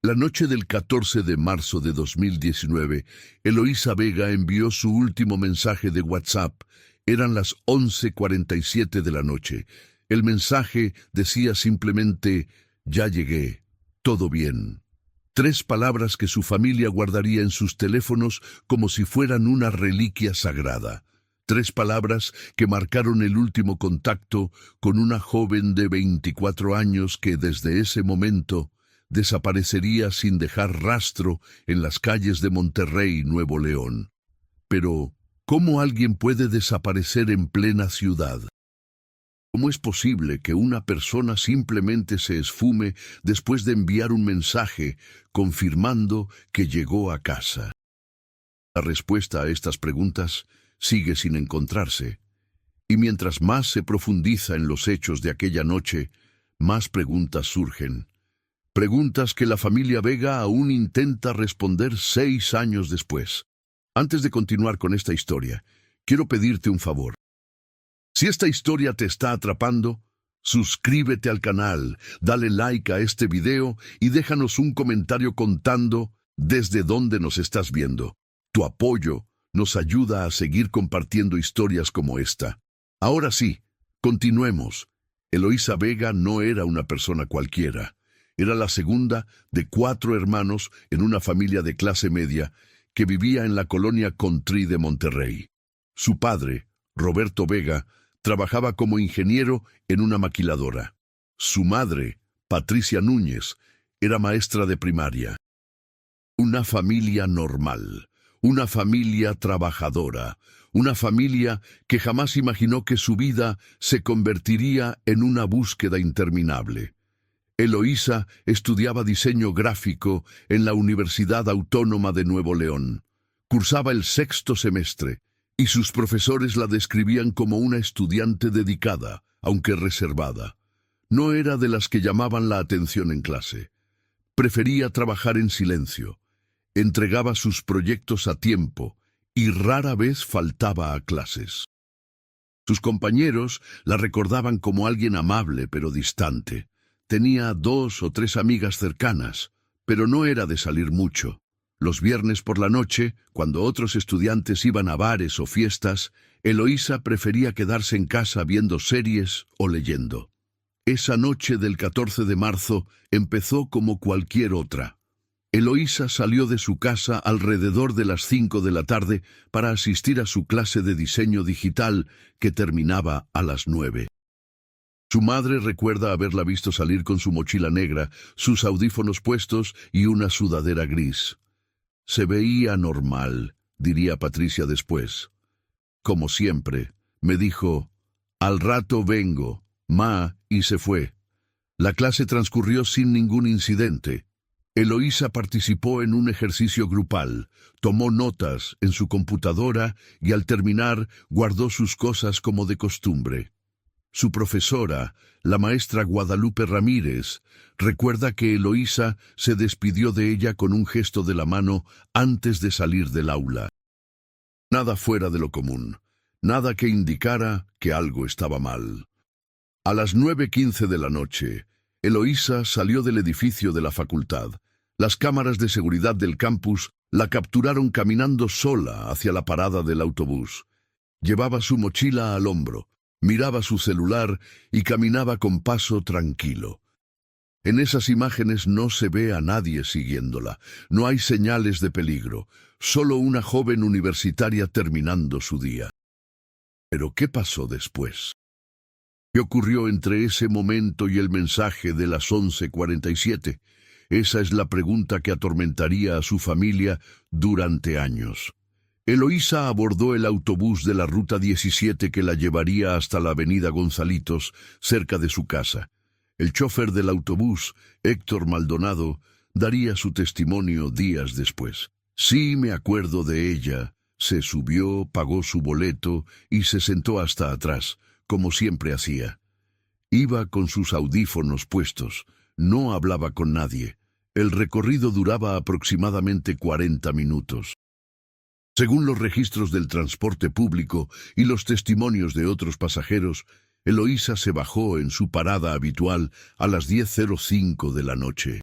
La noche del 14 de marzo de 2019, Eloísa Vega envió su último mensaje de WhatsApp. Eran las 11:47 de la noche. El mensaje decía simplemente: "Ya llegué, todo bien". 3 palabras que su familia guardaría en sus teléfonos como si fueran una reliquia sagrada. 3 palabras que marcaron el último contacto con una joven de 24 años que desde ese momento desaparecería sin dejar rastro en las calles de Monterrey, Nuevo León. Pero, ¿cómo alguien puede desaparecer en plena ciudad? ¿Cómo es posible que una persona simplemente se esfume después de enviar un mensaje confirmando que llegó a casa? La respuesta a estas preguntas sigue sin encontrarse, y mientras más se profundiza en los hechos de aquella noche, más preguntas surgen. Preguntas que la familia Vega aún intenta responder 6 años después. Antes de continuar con esta historia, quiero pedirte un favor. Si esta historia te está atrapando, suscríbete al canal, dale like a este video y déjanos un comentario contando desde dónde nos estás viendo. Tu apoyo nos ayuda a seguir compartiendo historias como esta. Ahora sí, continuemos. Eloísa Vega no era una persona cualquiera. Era la segunda de 4 hermanos en una familia de clase media que vivía en la colonia Country de Monterrey. Su padre, Roberto Vega, trabajaba como ingeniero en una maquiladora. Su madre, Patricia Núñez, era maestra de primaria. Una familia normal, una familia trabajadora, una familia que jamás imaginó que su vida se convertiría en una búsqueda interminable. Eloísa estudiaba diseño gráfico en la Universidad Autónoma de Nuevo León. Cursaba el 6º semestre, y sus profesores la describían como una estudiante dedicada, aunque reservada. No era de las que llamaban la atención en clase. Prefería trabajar en silencio. Entregaba sus proyectos a tiempo y rara vez faltaba a clases. Sus compañeros la recordaban como alguien amable pero distante. Tenía 2 o 3 amigas cercanas, pero no era de salir mucho. Los viernes por la noche, cuando otros estudiantes iban a bares o fiestas, Eloísa prefería quedarse en casa viendo series o leyendo. Esa noche del 14 de marzo empezó como cualquier otra. Eloísa salió de su casa alrededor de las 5 de la tarde para asistir a su clase de diseño digital que terminaba a las 9. Su madre recuerda haberla visto salir con su mochila negra, sus audífonos puestos y una sudadera gris. Se veía normal, diría Patricia después. Como siempre, me dijo: "Al rato vengo, ma", y se fue. La clase transcurrió sin ningún incidente. Eloísa participó en un ejercicio grupal, tomó notas en su computadora y al terminar guardó sus cosas como de costumbre. Su profesora, la maestra Guadalupe Ramírez, recuerda que Eloísa se despidió de ella con un gesto de la mano antes de salir del aula. Nada fuera de lo común, nada que indicara que algo estaba mal. A las 9:15 de la noche, Eloísa salió del edificio de la facultad. Las cámaras de seguridad del campus la capturaron caminando sola hacia la parada del autobús. Llevaba su mochila al hombro. Miraba su celular y caminaba con paso tranquilo. En esas imágenes no se ve a nadie siguiéndola, no hay señales de peligro, solo una joven universitaria terminando su día. Pero ¿qué pasó después? ¿Qué ocurrió entre ese momento y el mensaje de las 11:47? Esa es la pregunta que atormentaría a su familia durante años. Eloísa abordó el autobús de la Ruta 17 que la llevaría hasta la avenida Gonzalitos, cerca de su casa. El chofer del autobús, Héctor Maldonado, daría su testimonio días después. "Sí, me acuerdo de ella. Se subió, pagó su boleto y se sentó hasta atrás, como siempre hacía. Iba con sus audífonos puestos, no hablaba con nadie. El recorrido duraba aproximadamente 40 minutos. Según los registros del transporte público y los testimonios de otros pasajeros, Eloísa se bajó en su parada habitual a las 10:05 de la noche.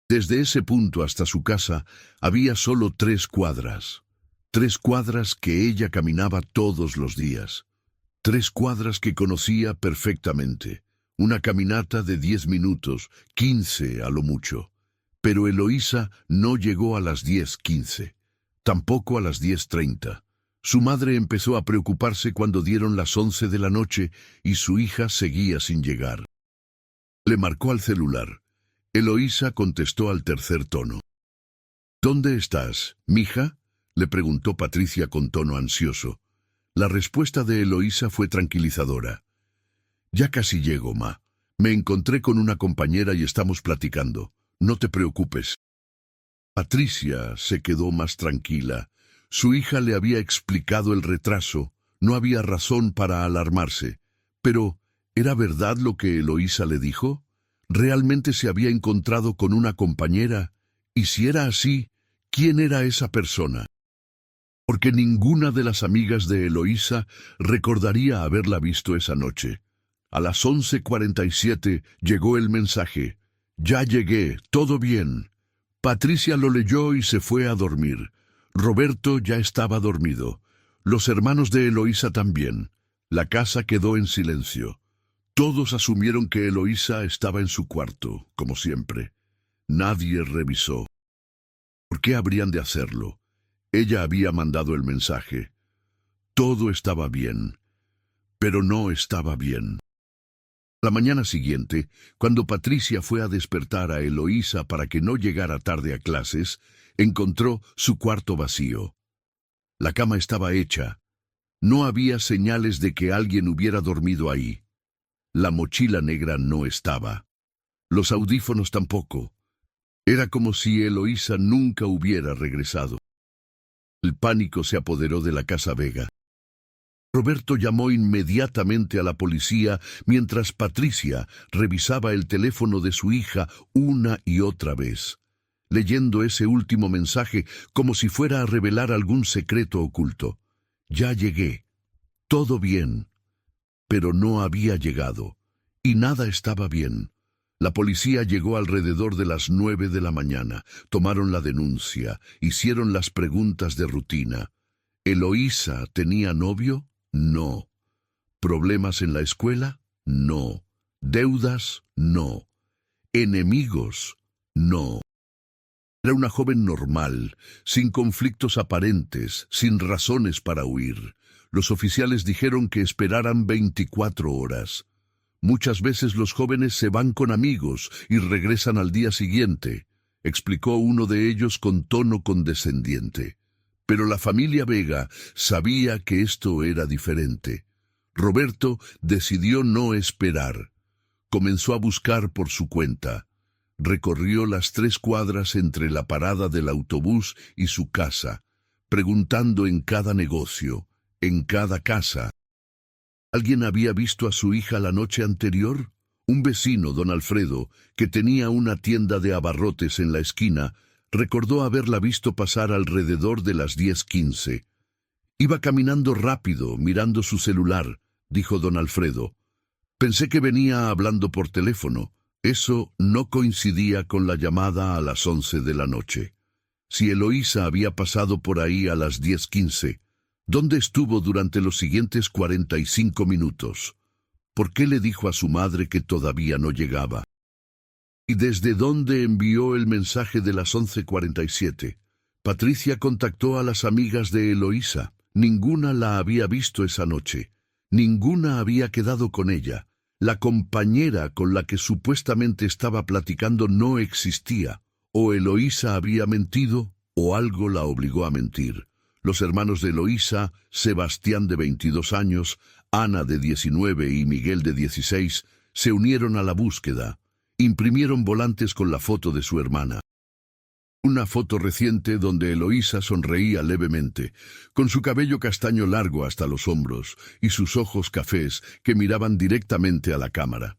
Desde ese punto hasta su casa había solo 3 cuadras. 3 cuadras que ella caminaba todos los días. 3 cuadras que conocía perfectamente. Una caminata de 10 minutos, 15 a lo mucho. Pero Eloísa no llegó a las 10:15, tampoco a las 10:30. Su madre empezó a preocuparse cuando dieron las 11 de la noche y su hija seguía sin llegar. Le marcó al celular. Eloísa contestó al tercer tono. ¿Dónde estás, mija?, le preguntó Patricia con tono ansioso. La respuesta de Eloísa fue tranquilizadora. Ya casi llego, ma. Me encontré con una compañera y estamos platicando. No te preocupes. Patricia se quedó más tranquila. Su hija le había explicado el retraso. No había razón para alarmarse. Pero, ¿era verdad lo que Eloísa le dijo? ¿Realmente se había encontrado con una compañera? Y si era así, ¿quién era esa persona? Porque ninguna de las amigas de Eloísa recordaría haberla visto esa noche. A las 11:47 llegó el mensaje. Ya llegué, todo bien. Patricia lo leyó y se fue a dormir. Roberto ya estaba dormido. Los hermanos de Eloísa también. La casa quedó en silencio. Todos asumieron que Eloísa estaba en su cuarto, como siempre. Nadie revisó. ¿Por qué habrían de hacerlo? Ella había mandado el mensaje. Todo estaba bien, pero no estaba bien. La mañana siguiente, cuando Patricia fue a despertar a Eloísa para que no llegara tarde a clases, encontró su cuarto vacío. La cama estaba hecha. No había señales de que alguien hubiera dormido ahí. La mochila negra no estaba. Los audífonos tampoco. Era como si Eloísa nunca hubiera regresado. El pánico se apoderó de la casa Vega. Roberto llamó inmediatamente a la policía mientras Patricia revisaba el teléfono de su hija una y otra vez, leyendo ese último mensaje como si fuera a revelar algún secreto oculto. Ya llegué. Todo bien. Pero no había llegado. Y nada estaba bien. La policía llegó alrededor de las 9 de la mañana, tomaron la denuncia, hicieron las preguntas de rutina. ¿Eloísa tenía novio? No. ¿Problemas en la escuela? No. ¿Deudas? No. ¿Enemigos? No. Era una joven normal, sin conflictos aparentes, sin razones para huir. Los oficiales dijeron que esperaran 24 horas. Muchas veces los jóvenes se van con amigos y regresan al día siguiente, explicó uno de ellos con tono condescendiente. Pero la familia Vega sabía que esto era diferente. Roberto decidió no esperar. Comenzó a buscar por su cuenta. Recorrió las 3 cuadras entre la parada del autobús y su casa, preguntando en cada negocio, en cada casa. ¿Alguien había visto a su hija la noche anterior? Un vecino, don Alfredo, que tenía una tienda de abarrotes en la esquina, recordó haberla visto pasar alrededor de las 10:15. Iba caminando rápido, mirando su celular, dijo don Alfredo. Pensé que venía hablando por teléfono. Eso no coincidía con la llamada a las 11 de la noche. Si Eloísa había pasado por ahí a las 10:15, ¿dónde estuvo durante los siguientes 45 minutos? ¿Por qué le dijo a su madre que todavía no llegaba? ¿Y desde dónde envió el mensaje de las 11:47? Patricia contactó a las amigas de Eloísa. Ninguna la había visto esa noche. Ninguna había quedado con ella. La compañera con la que supuestamente estaba platicando no existía. O Eloísa había mentido, o algo la obligó a mentir. Los hermanos de Eloísa, Sebastián de 22 años, Ana de 19 y Miguel de 16, se unieron a la búsqueda. Imprimieron volantes con la foto de su hermana. Una foto reciente donde Eloísa sonreía levemente, con su cabello castaño largo hasta los hombros y sus ojos cafés que miraban directamente a la cámara.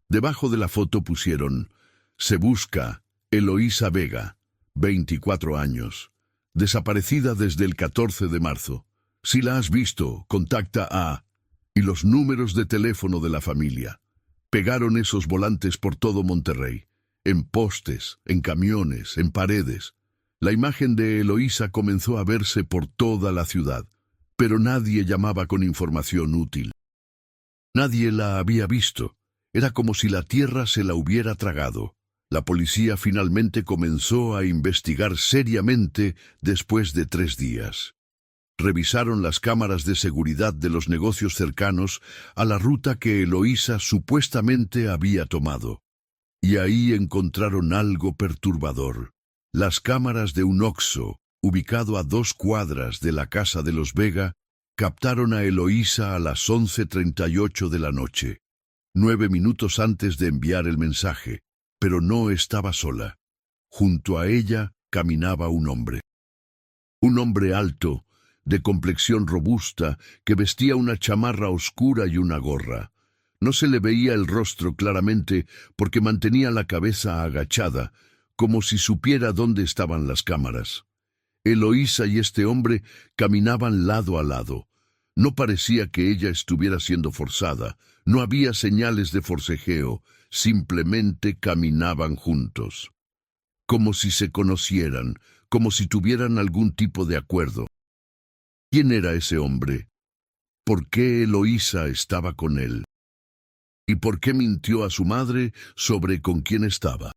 Debajo de la foto pusieron: se busca Eloísa Vega, 24 años, desaparecida desde el 14 de marzo. Si la has visto, contacta a... y los números de teléfono de la familia. Pegaron esos volantes por todo Monterrey. en postes, en camiones, en paredes. La imagen de Eloísa comenzó a verse por toda la ciudad, pero nadie llamaba con información útil. Nadie la había visto. Era como si la tierra se la hubiera tragado. La policía finalmente comenzó a investigar seriamente después de 3 días. Revisaron las cámaras de seguridad de los negocios cercanos a la ruta que Eloísa supuestamente había tomado. Y ahí encontraron algo perturbador. Las cámaras de un Oxxo, ubicado a 2 cuadras de la casa de los Vega, captaron a Eloísa a las 11:38 de la noche, 9 minutos antes de enviar el mensaje, pero no estaba sola. Junto a ella caminaba un hombre. Un hombre alto, de complexión robusta, que vestía una chamarra oscura y una gorra. No se le veía el rostro claramente porque mantenía la cabeza agachada, como si supiera dónde estaban las cámaras. Eloísa y este hombre caminaban lado a lado. No parecía que ella estuviera siendo forzada, no había señales de forcejeo, simplemente caminaban juntos. Como si se conocieran, como si tuvieran algún tipo de acuerdo. ¿Quién era ese hombre? ¿Por qué Eloísa estaba con él? ¿Y por qué mintió a su madre sobre con quién estaba?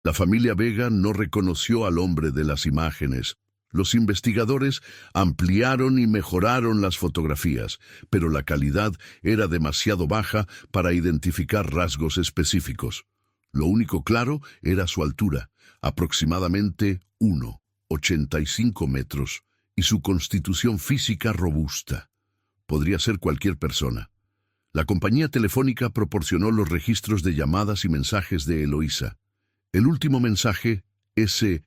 La familia Vega no reconoció al hombre de las imágenes. Los investigadores ampliaron y mejoraron las fotografías, pero la calidad era demasiado baja para identificar rasgos específicos. Lo único claro era su altura, aproximadamente 1,85 metros, y su constitución física robusta. Podría ser cualquier persona. La compañía telefónica proporcionó los registros de llamadas y mensajes de Eloísa. El último mensaje, ese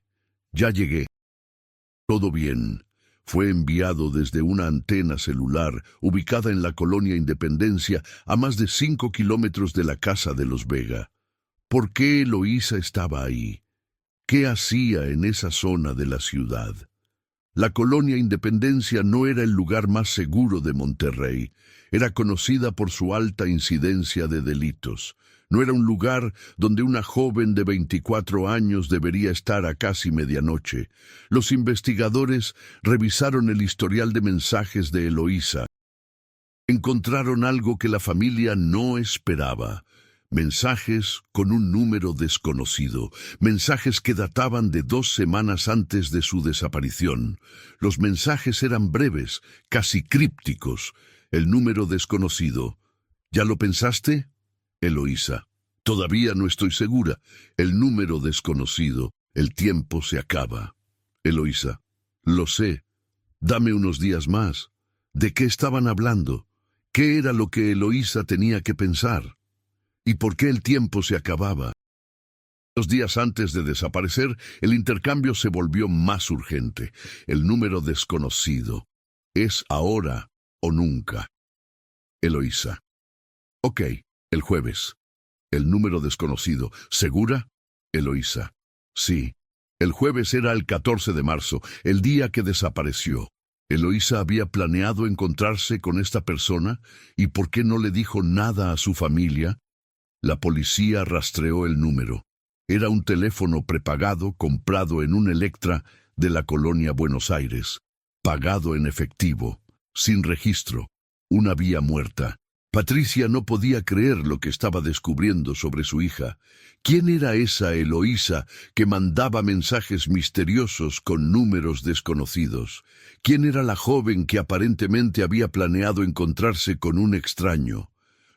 "ya llegué, todo bien", fue enviado desde una antena celular ubicada en la colonia Independencia a más de 5 kilómetros de la casa de los Vega. ¿Por qué Eloísa estaba ahí? ¿Qué hacía en esa zona de la ciudad? La colonia Independencia no era el lugar más seguro de Monterrey. Era conocida por su alta incidencia de delitos. No era un lugar donde una joven de 24 años debería estar a casi medianoche. Los investigadores revisaron el historial de mensajes de Eloísa. Encontraron algo que la familia no esperaba. Mensajes con un número desconocido, mensajes que databan de 2 semanas antes de su desaparición. Los mensajes eran breves, casi crípticos. El número desconocido. ¿Ya lo pensaste? Eloísa. Todavía no estoy segura. El número desconocido. El tiempo se acaba. Eloísa. Lo sé. Dame unos días más. ¿De qué estaban hablando? ¿Qué era lo que Eloísa tenía que pensar? ¿Y por qué el tiempo se acababa? Los días antes de desaparecer, el intercambio se volvió más urgente. El número desconocido. Es ahora o nunca. Eloísa. Ok, el jueves. El número desconocido. ¿Segura? Eloísa. Sí. El jueves era el 14 de marzo, el día que desapareció. Eloísa había planeado encontrarse con esta persona, ¿y por qué no le dijo nada a su familia? La policía rastreó el número. Era un teléfono prepagado comprado en un Electra de la colonia Buenos Aires, pagado en efectivo, sin registro, una vía muerta. Patricia no podía creer lo que estaba descubriendo sobre su hija. ¿Quién era esa Eloísa que mandaba mensajes misteriosos con números desconocidos? ¿Quién era la joven que aparentemente había planeado encontrarse con un extraño?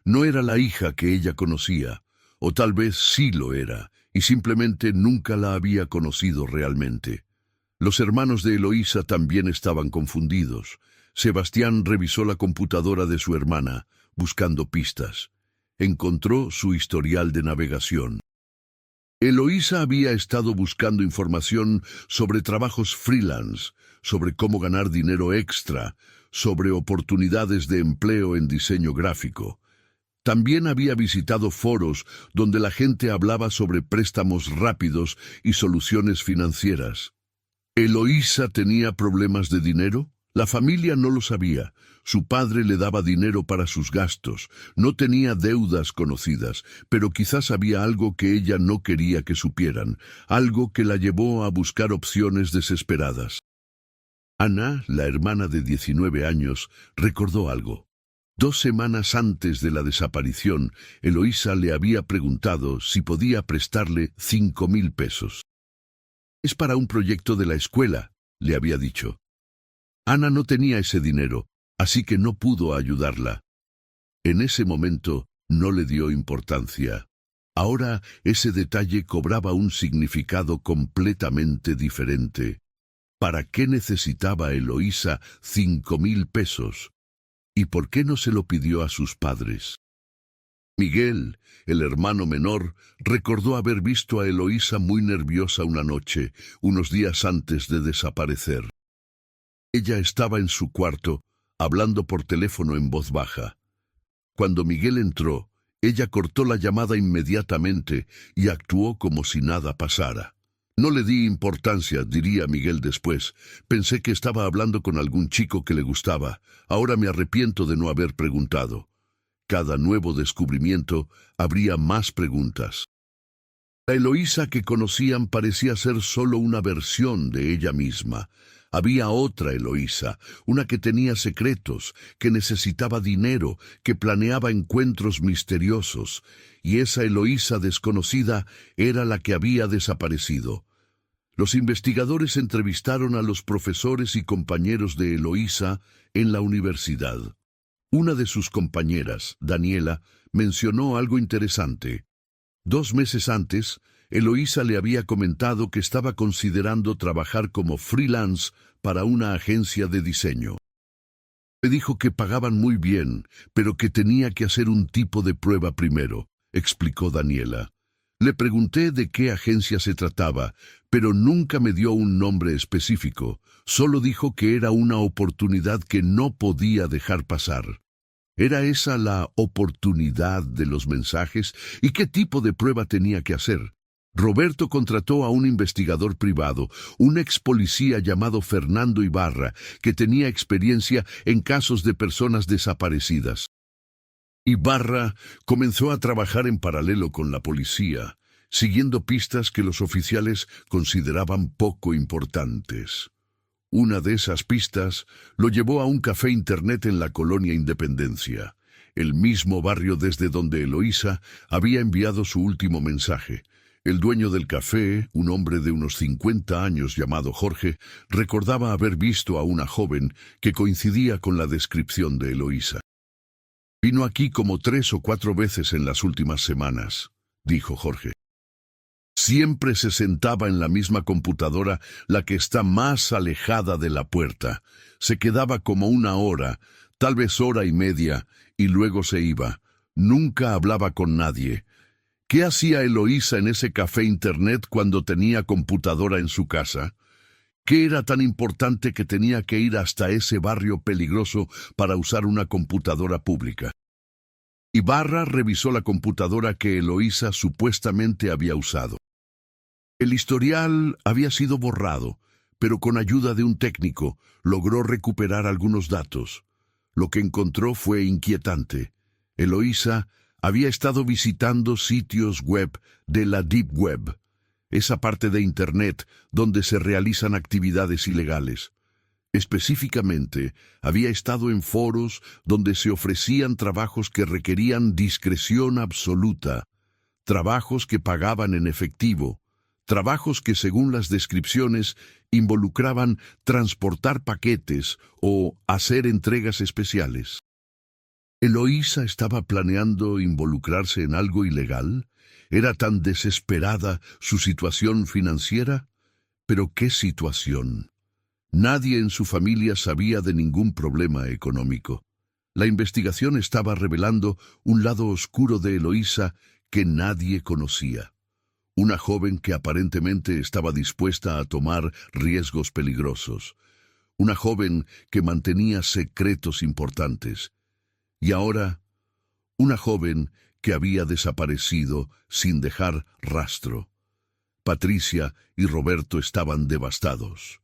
No era la hija que ella conocía, o tal vez sí lo era, y simplemente nunca la había conocido realmente. Los hermanos de Eloísa también estaban confundidos. Sebastián revisó la computadora de su hermana, buscando pistas. Encontró su historial de navegación. Eloísa había estado buscando información sobre trabajos freelance, sobre cómo ganar dinero extra, sobre oportunidades de empleo en diseño gráfico. También había visitado foros donde la gente hablaba sobre préstamos rápidos y soluciones financieras. ¿Eloísa tenía problemas de dinero? La familia no lo sabía. Su padre le daba dinero para sus gastos, no tenía deudas conocidas, pero quizás había algo que ella no quería que supieran, algo que la llevó a buscar opciones desesperadas. Ana, la hermana de 19 años, recordó algo. 2 semanas antes de la desaparición, Eloísa le había preguntado si podía prestarle 5.000 pesos. «Es para un proyecto de la escuela», le había dicho. Ana no tenía ese dinero, así que no pudo ayudarla. En ese momento no le dio importancia. Ahora ese detalle cobraba un significado completamente diferente. ¿Para qué necesitaba Eloísa 5.000 pesos? ¿Y por qué no se lo pidió a sus padres? Miguel, el hermano menor, recordó haber visto a Eloísa muy nerviosa una noche, unos días antes de desaparecer. Ella estaba en su cuarto, hablando por teléfono en voz baja. Cuando Miguel entró, ella cortó la llamada inmediatamente y actuó como si nada pasara. «No le di importancia», diría Miguel después. «Pensé que estaba hablando con algún chico que le gustaba. Ahora me arrepiento de no haber preguntado». Cada nuevo descubrimiento abría más preguntas. La Eloísa que conocían parecía ser solo una versión de ella misma. Había otra Eloísa, una que tenía secretos, que necesitaba dinero, que planeaba encuentros misteriosos, y esa Eloísa desconocida era la que había desaparecido. Los investigadores entrevistaron a los profesores y compañeros de Eloísa en la universidad. Una de sus compañeras, Daniela, mencionó algo interesante. 2 meses antes, Eloísa le había comentado que estaba considerando trabajar como freelance para una agencia de diseño. Le dijo que pagaban muy bien, pero que tenía que hacer un tipo de prueba primero, explicó Daniela. Le pregunté de qué agencia se trataba, pero nunca me dio un nombre específico. Solo dijo que era una oportunidad que no podía dejar pasar. ¿Era esa la oportunidad de los mensajes? ¿Y qué tipo de prueba tenía que hacer? Roberto contrató a un investigador privado, un ex policía llamado Fernando Ibarra, que tenía experiencia en casos de personas desaparecidas. Ibarra comenzó a trabajar en paralelo con la policía, siguiendo pistas que los oficiales consideraban poco importantes. Una de esas pistas lo llevó a un café internet en la colonia Independencia, el mismo barrio desde donde Eloísa había enviado su último mensaje. El dueño del café, un hombre de unos 50 años llamado Jorge, recordaba haber visto a una joven que coincidía con la descripción de Eloísa. «Vino aquí como 3 o 4 veces en las últimas semanas», dijo Jorge. «Siempre se sentaba en la misma computadora, la que está más alejada de la puerta. Se quedaba como 1 hora, tal vez 1 hora y media, y luego se iba. Nunca hablaba con nadie. ¿Qué hacía Eloísa en ese café internet cuando tenía computadora en su casa? ¿Qué era tan importante que tenía que ir hasta ese barrio peligroso para usar una computadora pública?» Ibarra revisó la computadora que Eloísa supuestamente había usado. El historial había sido borrado, pero con ayuda de un técnico logró recuperar algunos datos. Lo que encontró fue inquietante. Eloísa había estado visitando sitios web de la Deep Web, esa parte de Internet donde se realizan actividades ilegales. Específicamente, había estado en foros donde se ofrecían trabajos que requerían discreción absoluta, trabajos que pagaban en efectivo, trabajos que, según las descripciones, involucraban transportar paquetes o hacer entregas especiales. ¿Eloísa estaba planeando involucrarse en algo ilegal? ¿Era tan desesperada su situación financiera? ¿Pero qué situación? Nadie en su familia sabía de ningún problema económico. La investigación estaba revelando un lado oscuro de Eloísa que nadie conocía. Una joven que aparentemente estaba dispuesta a tomar riesgos peligrosos. Una joven que mantenía secretos importantes. Y ahora, una joven que había desaparecido sin dejar rastro. Patricia y Roberto estaban devastados.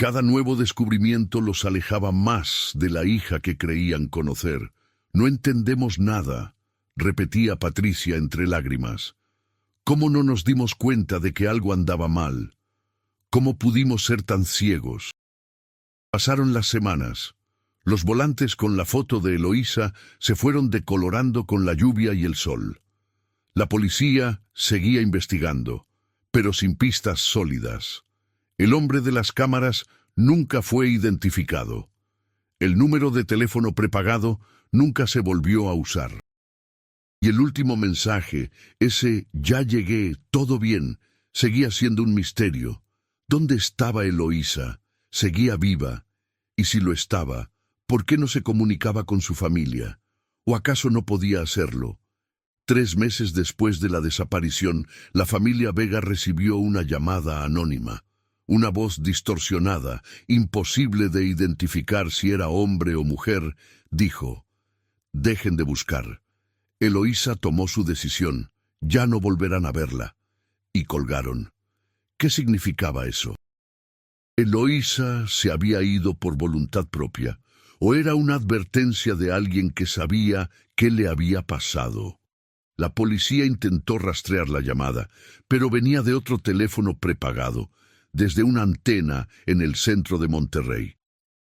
Cada nuevo descubrimiento los alejaba más de la hija que creían conocer. No entendemos nada, repetía Patricia entre lágrimas. ¿Cómo no nos dimos cuenta de que algo andaba mal? ¿Cómo pudimos ser tan ciegos? Pasaron las semanas. Los volantes con la foto de Eloísa se fueron decolorando con la lluvia y el sol. La policía seguía investigando, pero sin pistas sólidas. El hombre de las cámaras nunca fue identificado. El número de teléfono prepagado nunca se volvió a usar. Y el último mensaje, ese "ya llegué, todo bien", seguía siendo un misterio. ¿Dónde estaba Eloísa? ¿Seguía viva? Y si lo estaba, ¿por qué no se comunicaba con su familia? ¿O acaso no podía hacerlo? 3 meses después de la desaparición, la familia Vega recibió una llamada anónima. Una voz distorsionada, imposible de identificar si era hombre o mujer, dijo: «Dejen de buscar». Eloísa tomó su decisión, ya no volverán a verla. Y colgaron. ¿Qué significaba eso? ¿Eloísa se había ido por voluntad propia? ¿O era una advertencia de alguien que sabía qué le había pasado? La policía intentó rastrear la llamada, pero venía de otro teléfono prepagado, desde una antena en el centro de Monterrey.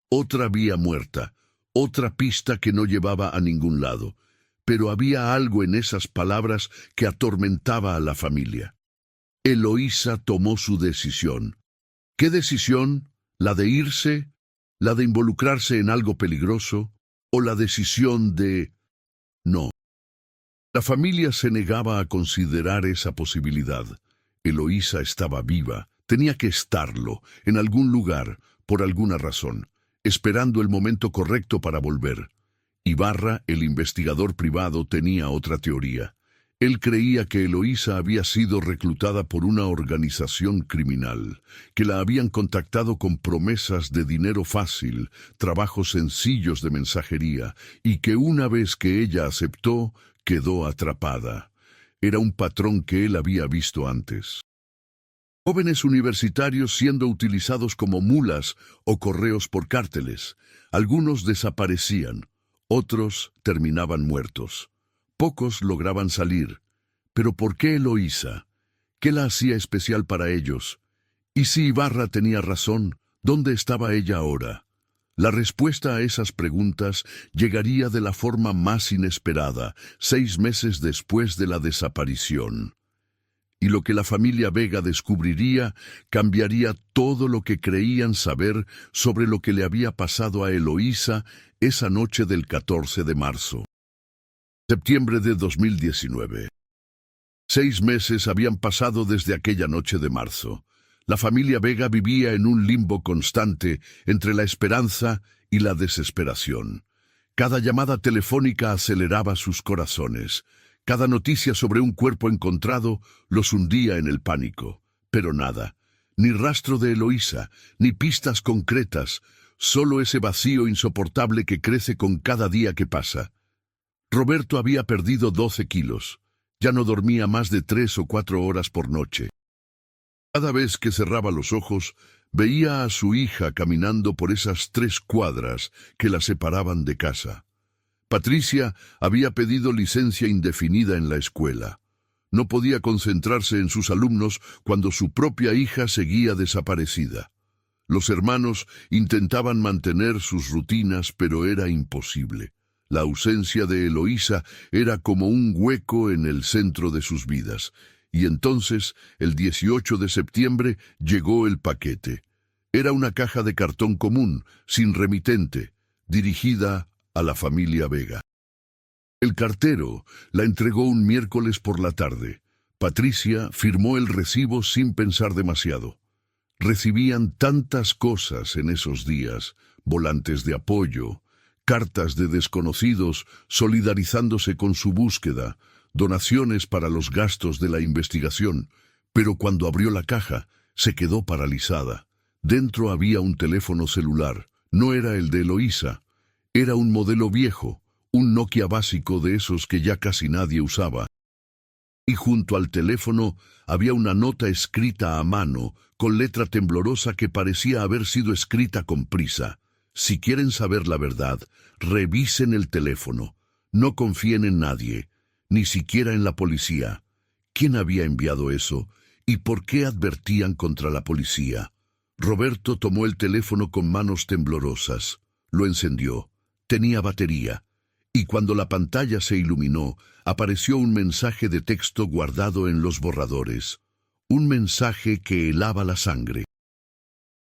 Otra vía muerta, otra pista que no llevaba a ningún lado, pero había algo en esas palabras que atormentaba a la familia. Eloísa tomó su decisión. ¿Qué decisión? ¿La de irse? ¿La de involucrarse en algo peligroso? ¿O la decisión de no? La familia se negaba a considerar esa posibilidad. Eloísa estaba viva, tenía que estarlo, en algún lugar, por alguna razón, esperando el momento correcto para volver. Ibarra, el investigador privado, tenía otra teoría. Él creía que Eloísa había sido reclutada por una organización criminal, que la habían contactado con promesas de dinero fácil, trabajos sencillos de mensajería, y que una vez que ella aceptó, quedó atrapada. Era un patrón que él había visto antes. Jóvenes universitarios siendo utilizados como mulas o correos por cárteles. Algunos desaparecían, otros terminaban muertos. Pocos lograban salir. ¿Pero por qué Eloísa? ¿Qué la hacía especial para ellos? ¿Y si Ibarra tenía razón? ¿Dónde estaba ella ahora? La respuesta a esas preguntas llegaría de la forma más inesperada, 6 meses después de la desaparición. Y lo que la familia Vega descubriría cambiaría todo lo que creían saber sobre lo que le había pasado a Eloísa esa noche del 14 de marzo. Septiembre de 2019. 6 meses habían pasado desde aquella noche de marzo. La familia Vega vivía en un limbo constante entre la esperanza y la desesperación. Cada llamada telefónica aceleraba sus corazones. Cada noticia sobre un cuerpo encontrado los hundía en el pánico. Pero nada, ni rastro de Eloísa, ni pistas concretas, solo ese vacío insoportable que crece con cada día que pasa. Roberto había perdido 12 kilos. Ya no dormía más de 3 o 4 horas por noche. Cada vez que cerraba los ojos, veía a su hija caminando por esas 3 cuadras que la separaban de casa. Patricia había pedido licencia indefinida en la escuela. No podía concentrarse en sus alumnos cuando su propia hija seguía desaparecida. Los hermanos intentaban mantener sus rutinas, pero era imposible. La ausencia de Eloísa era como un hueco en el centro de sus vidas. Y entonces, el 18 de septiembre, llegó el paquete. Era una caja de cartón común, sin remitente, dirigida a la familia Vega. El cartero la entregó un miércoles por la tarde. Patricia firmó el recibo sin pensar demasiado. Recibían tantas cosas en esos días: volantes de apoyo, cartas de desconocidos solidarizándose con su búsqueda, donaciones para los gastos de la investigación, pero cuando abrió la caja, se quedó paralizada. Dentro había un teléfono celular. No era el de Eloísa. Era un modelo viejo, un Nokia básico de esos que ya casi nadie usaba. Y junto al teléfono había una nota escrita a mano, con letra temblorosa que parecía haber sido escrita con prisa. Si quieren saber la verdad, revisen el teléfono. No confíen en nadie, ni siquiera en la policía. ¿Quién había enviado eso? ¿Y por qué advertían contra la policía? Roberto tomó el teléfono con manos temblorosas. Lo encendió. Tenía batería. Y cuando la pantalla se iluminó, apareció un mensaje de texto guardado en los borradores. Un mensaje que helaba la sangre.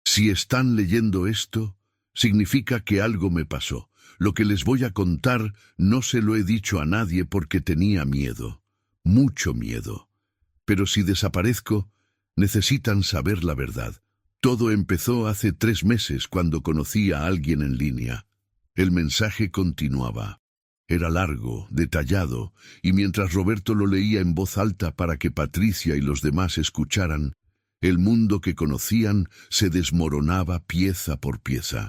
Si están leyendo esto, significa que algo me pasó. Lo que les voy a contar no se lo he dicho a nadie porque tenía miedo. Mucho miedo. Pero si desaparezco, necesitan saber la verdad. Todo empezó hace 3 meses cuando conocí a alguien en línea. El mensaje continuaba. Era largo, detallado, y mientras Roberto lo leía en voz alta para que Patricia y los demás escucharan, el mundo que conocían se desmoronaba pieza por pieza.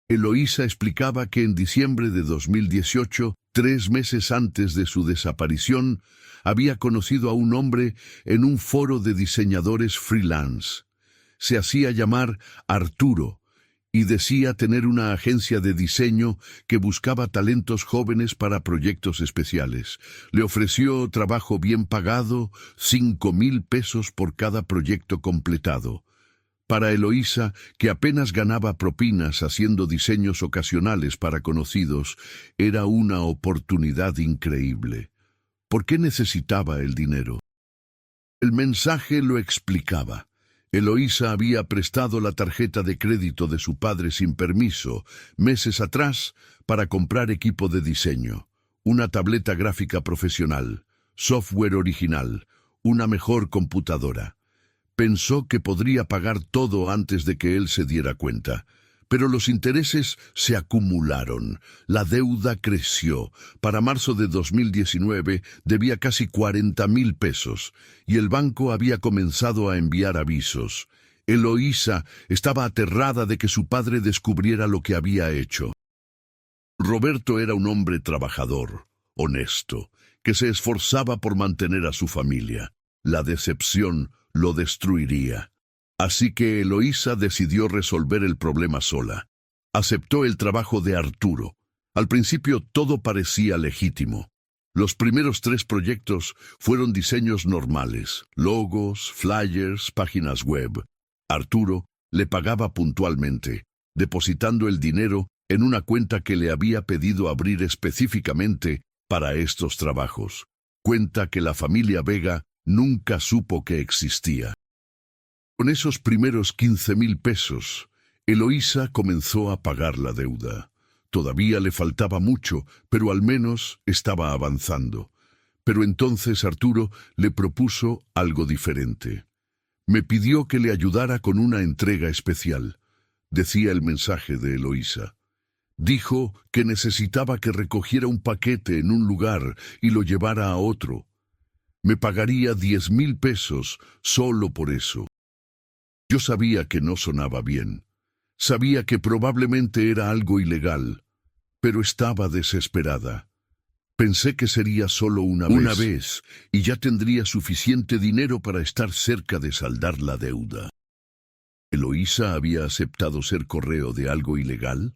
Eloísa explicaba que en diciembre de 2018, 3 meses antes de su desaparición, había conocido a un hombre en un foro de diseñadores freelance. Se hacía llamar Arturo y decía tener una agencia de diseño que buscaba talentos jóvenes para proyectos especiales. Le ofreció trabajo bien pagado, 5,000 pesos por cada proyecto completado. Para Eloísa, que apenas ganaba propinas haciendo diseños ocasionales para conocidos, era una oportunidad increíble. ¿Por qué necesitaba el dinero? El mensaje lo explicaba. Eloísa había prestado la tarjeta de crédito de su padre sin permiso, meses atrás, para comprar equipo de diseño, una tableta gráfica profesional, software original, una mejor computadora. Pensó que podría pagar todo antes de que él se diera cuenta. Pero los intereses se acumularon, la deuda creció. Para marzo de 2019 debía casi 40,000 pesos, y el banco había comenzado a enviar avisos. Eloísa estaba aterrada de que su padre descubriera lo que había hecho. Roberto era un hombre trabajador, honesto, que se esforzaba por mantener a su familia. La decepción lo destruiría. Así que Eloísa decidió resolver el problema sola. Aceptó el trabajo de Arturo. Al principio todo parecía legítimo. Los primeros 3 proyectos fueron diseños normales, logos, flyers, páginas web. Arturo le pagaba puntualmente, depositando el dinero en una cuenta que le había pedido abrir específicamente para estos trabajos. Cuenta que la familia Vega nunca supo que existía. Con esos primeros 15,000 pesos, Eloísa comenzó a pagar la deuda. Todavía le faltaba mucho, pero al menos estaba avanzando. Pero entonces Arturo le propuso algo diferente. Me pidió que le ayudara con una entrega especial, decía el mensaje de Eloísa. Dijo que necesitaba que recogiera un paquete en un lugar y lo llevara a otro. Me pagaría 10,000 pesos solo por eso. Yo sabía que no sonaba bien. Sabía que probablemente era algo ilegal, pero estaba desesperada. Pensé que sería solo una vez, y ya tendría suficiente dinero para estar cerca de saldar la deuda. ¿Eloísa había aceptado ser correo de algo ilegal?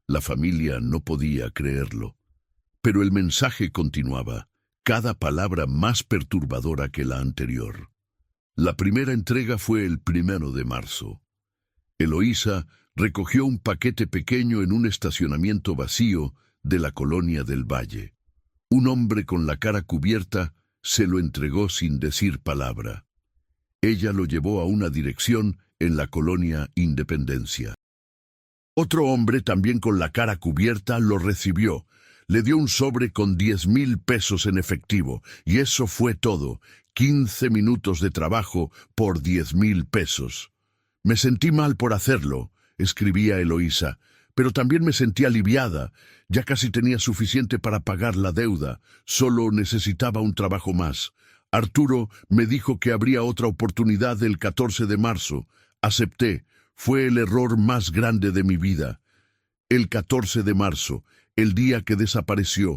La familia no podía creerlo. Pero el mensaje continuaba, cada palabra más perturbadora que la anterior. La primera entrega fue el 1 de marzo. Eloísa recogió un paquete pequeño en un estacionamiento vacío de la colonia del Valle. Un hombre con la cara cubierta se lo entregó sin decir palabra. Ella lo llevó a una dirección en la colonia Independencia. Otro hombre, también con la cara cubierta, lo recibió. Le dio un sobre con 10,000 pesos en efectivo, y eso fue todo. 15 minutos de trabajo por 10,000 pesos. Me sentí mal por hacerlo, escribía Eloísa, pero también me sentí aliviada. Ya casi tenía suficiente para pagar la deuda, solo necesitaba un trabajo más. Arturo me dijo que habría otra oportunidad el 14 de marzo. Acepté. Fue el error más grande de mi vida. El 14 de marzo, el día que desapareció.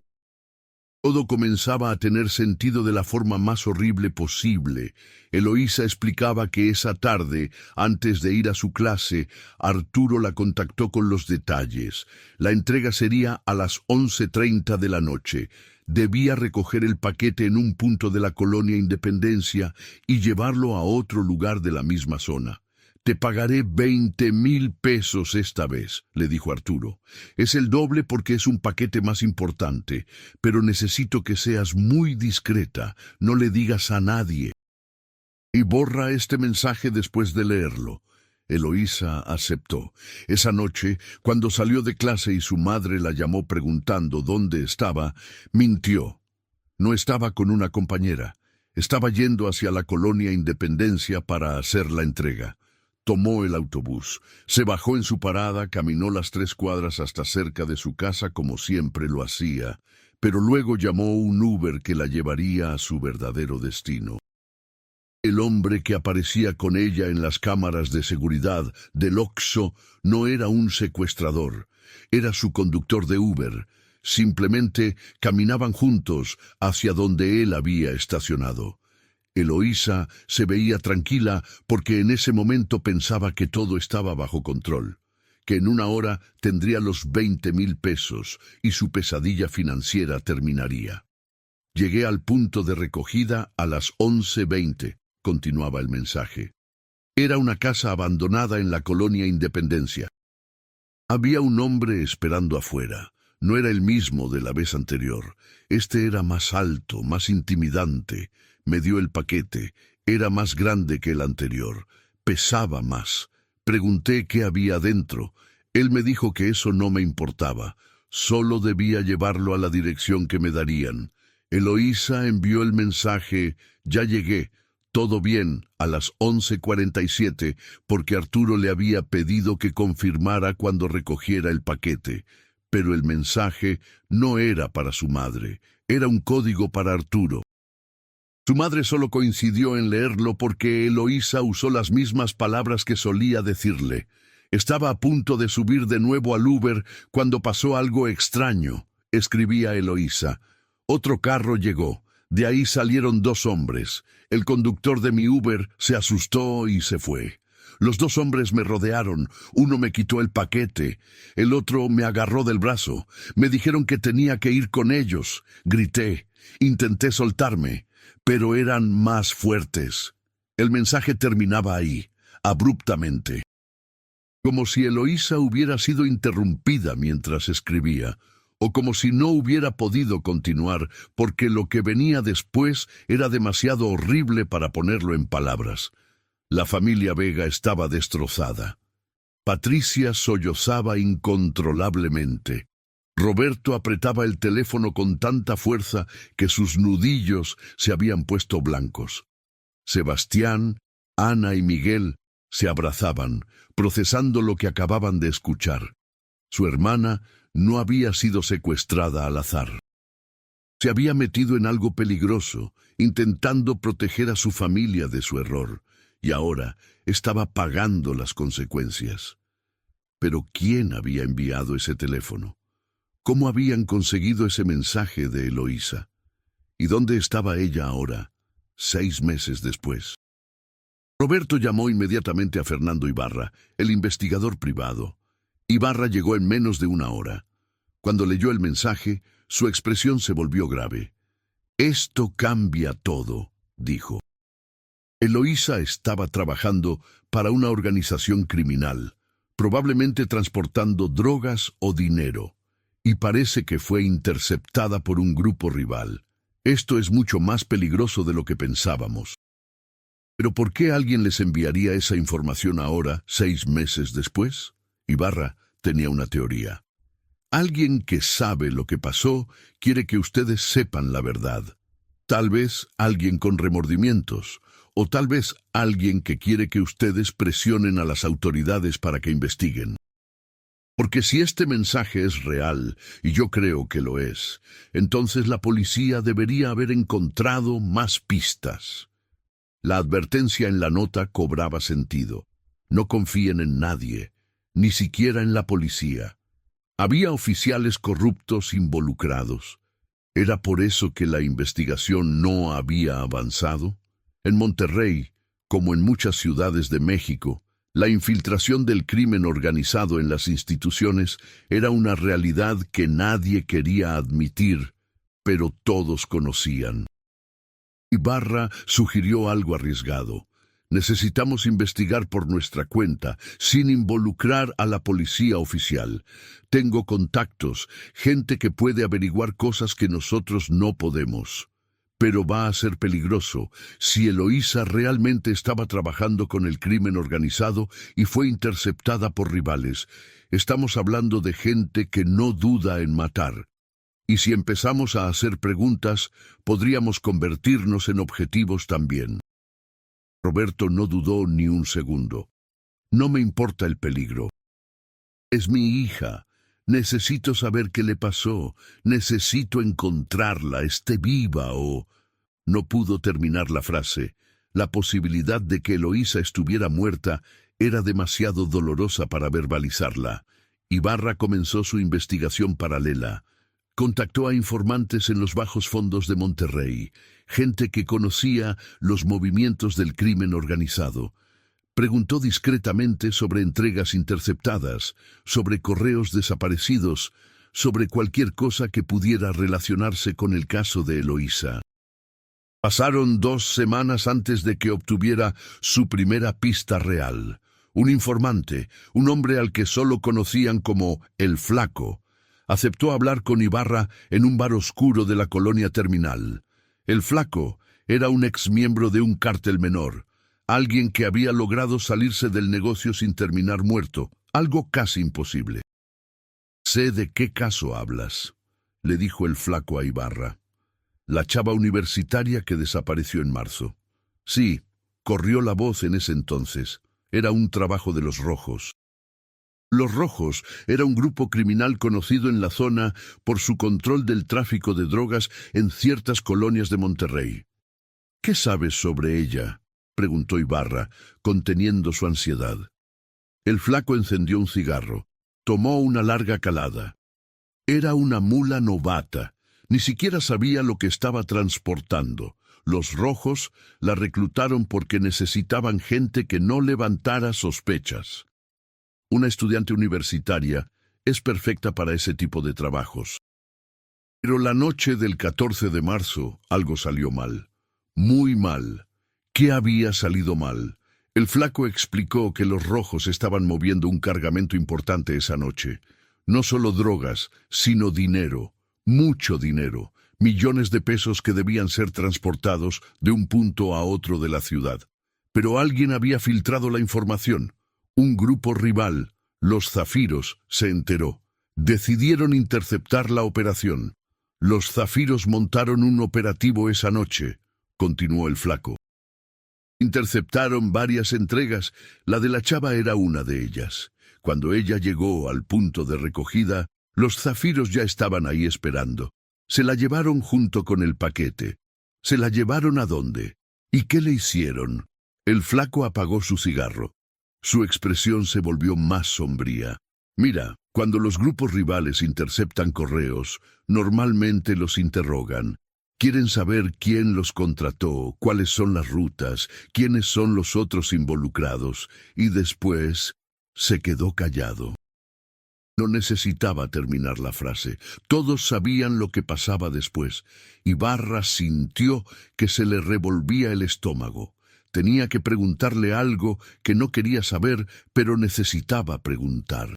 Todo comenzaba a tener sentido de la forma más horrible posible. Eloísa explicaba que esa tarde, antes de ir a su clase, Arturo la contactó con los detalles. La entrega sería a las 11:30 de la noche. Debía recoger el paquete en un punto de la colonia Independencia y llevarlo a otro lugar de la misma zona. «Te pagaré 20,000 pesos esta vez», le dijo Arturo. «Es el doble porque es un paquete más importante, pero necesito que seas muy discreta, no le digas a nadie. Y borra este mensaje después de leerlo». Eloísa aceptó. Esa noche, cuando salió de clase y su madre la llamó preguntando dónde estaba, mintió. No estaba con una compañera. Estaba yendo hacia la colonia Independencia para hacer la entrega. Tomó el autobús, se bajó en su parada, caminó las 3 cuadras hasta cerca de su casa como siempre lo hacía, pero luego llamó un Uber que la llevaría a su verdadero destino. El hombre que aparecía con ella en las cámaras de seguridad del Oxxo no era un secuestrador, era su conductor de Uber. Simplemente caminaban juntos hacia donde él había estacionado. Eloísa se veía tranquila porque en ese momento pensaba que todo estaba bajo control, que en una hora tendría los 20,000 pesos y su pesadilla financiera terminaría. «Llegué al punto de recogida a las 11:20», continuaba el mensaje. Era una casa abandonada en la colonia Independencia. Había un hombre esperando afuera. No era el mismo de la vez anterior. Este era más alto, más intimidante. Me dio el paquete. Era más grande que el anterior. Pesaba más. Pregunté qué había dentro. Él me dijo que eso no me importaba. Solo debía llevarlo a la dirección que me darían. Eloísa envió el mensaje: «Ya llegué. Todo bien», a las 11:47, porque Arturo le había pedido que confirmara cuando recogiera el paquete. Pero el mensaje no era para su madre. Era un código para Arturo. Su madre solo coincidió en leerlo porque Eloísa usó las mismas palabras que solía decirle. «Estaba a punto de subir de nuevo al Uber cuando pasó algo extraño», escribía Eloísa. «Otro carro llegó. De ahí salieron 2 hombres. El conductor de mi Uber se asustó y se fue. Los 2 hombres me rodearon. Uno me quitó el paquete. El otro me agarró del brazo. Me dijeron que tenía que ir con ellos. Grité. Intenté soltarme, pero eran más fuertes». El mensaje terminaba ahí, abruptamente, como si Eloísa hubiera sido interrumpida mientras escribía, o como si no hubiera podido continuar porque lo que venía después era demasiado horrible para ponerlo en palabras. La familia Vega estaba destrozada. Patricia sollozaba incontrolablemente. Roberto apretaba el teléfono con tanta fuerza que sus nudillos se habían puesto blancos. Sebastián, Ana y Miguel se abrazaban, procesando lo que acababan de escuchar. Su hermana no había sido secuestrada al azar. Se había metido en algo peligroso, intentando proteger a su familia de su error, y ahora estaba pagando las consecuencias. Pero ¿quién había enviado ese teléfono? ¿Cómo habían conseguido ese mensaje de Eloísa? ¿Y dónde estaba ella ahora, 6 meses después? Roberto llamó inmediatamente a Fernando Ibarra, el investigador privado. Ibarra llegó en menos de 1 hora. Cuando leyó el mensaje, su expresión se volvió grave. «Esto cambia todo», dijo. Eloísa estaba trabajando para una organización criminal, probablemente transportando drogas o dinero, y parece que fue interceptada por un grupo rival. Esto es mucho más peligroso de lo que pensábamos. ¿Pero por qué alguien les enviaría esa información ahora, 6 meses después? Ibarra tenía una teoría. Alguien que sabe lo que pasó quiere que ustedes sepan la verdad. Tal vez alguien con remordimientos, o tal vez alguien que quiere que ustedes presionen a las autoridades para que investiguen. Porque si este mensaje es real, y yo creo que lo es, entonces la policía debería haber encontrado más pistas. La advertencia en la nota cobraba sentido. No confíen en nadie, ni siquiera en la policía. Había oficiales corruptos involucrados. ¿Era por eso que la investigación no había avanzado? En Monterrey, como en muchas ciudades de México, la infiltración del crimen organizado en las instituciones era una realidad que nadie quería admitir, pero todos conocían. Ibarra sugirió algo arriesgado. Necesitamos investigar por nuestra cuenta, sin involucrar a la policía oficial. Tengo contactos, gente que puede averiguar cosas que nosotros no podemos. Pero va a ser peligroso si Eloísa realmente estaba trabajando con el crimen organizado y fue interceptada por rivales. Estamos hablando de gente que no duda en matar. Y si empezamos a hacer preguntas, podríamos convertirnos en objetivos también. Roberto no dudó ni un segundo. No me importa el peligro. Es mi hija. Necesito saber qué le pasó. Necesito encontrarla, esté viva o... No pudo terminar la frase. La posibilidad de que Eloísa estuviera muerta era demasiado dolorosa para verbalizarla. Ibarra comenzó su investigación paralela. Contactó a informantes en los bajos fondos de Monterrey, gente que conocía los movimientos del crimen organizado. Preguntó discretamente sobre entregas interceptadas, sobre correos desaparecidos, sobre cualquier cosa que pudiera relacionarse con el caso de Eloísa. Pasaron 2 semanas antes de que obtuviera su primera pista real. Un informante, un hombre al que solo conocían como el Flaco, aceptó hablar con Ibarra en un bar oscuro de la colonia Terminal. El Flaco era un exmiembro de un cártel menor, alguien que había logrado salirse del negocio sin terminar muerto, algo casi imposible. «Sé de qué caso hablas», le dijo el Flaco a Ibarra. «La chava universitaria que desapareció en marzo». «Sí», corrió la voz en ese entonces. Era un trabajo de los Rojos. Los Rojos era un grupo criminal conocido en la zona por su control del tráfico de drogas en ciertas colonias de Monterrey. «¿Qué sabes sobre ella?», preguntó Ibarra, conteniendo su ansiedad. El Flaco encendió un cigarro. Tomó una larga calada. Era una mula novata. Ni siquiera sabía lo que estaba transportando. Los Rojos la reclutaron porque necesitaban gente que no levantara sospechas. Una estudiante universitaria es perfecta para ese tipo de trabajos. Pero la noche del 14 de marzo algo salió mal. Muy mal. ¿Qué había salido mal? El Flaco explicó que los Rojos estaban moviendo un cargamento importante esa noche. No solo drogas, sino dinero. Mucho dinero. Millones de pesos que debían ser transportados de un punto a otro de la ciudad. Pero alguien había filtrado la información. Un grupo rival, los Zafiros, se enteró. Decidieron interceptar la operación. Los Zafiros montaron un operativo esa noche, continuó el Flaco. Interceptaron varias entregas, la de la chava era una de ellas. Cuando ella llegó al punto de recogida, los Zafiros ya estaban ahí esperando. Se la llevaron junto con el paquete. ¿Se la llevaron a dónde? ¿Y qué le hicieron? El Flaco apagó su cigarro. Su expresión se volvió más sombría. Mira, cuando los grupos rivales interceptan correos, normalmente los interrogan. Quieren saber quién los contrató, cuáles son las rutas, quiénes son los otros involucrados, y después se quedó callado. No necesitaba terminar la frase. Todos sabían lo que pasaba después. Ibarra sintió que se le revolvía el estómago. Tenía que preguntarle algo que no quería saber, pero necesitaba preguntar.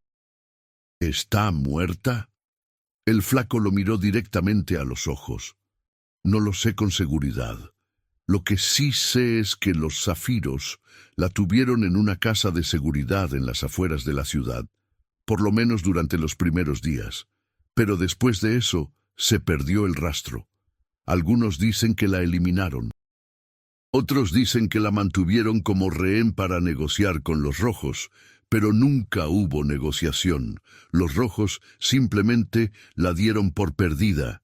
¿Está muerta? El Flaco lo miró directamente a los ojos. No lo sé con seguridad. Lo que sí sé es que los Zafiros la tuvieron en una casa de seguridad en las afueras de la ciudad, por lo menos durante los primeros días. Pero después de eso, se perdió el rastro. Algunos dicen que la eliminaron. Otros dicen que la mantuvieron como rehén para negociar con los Rojos, pero nunca hubo negociación. Los Rojos simplemente la dieron por perdida.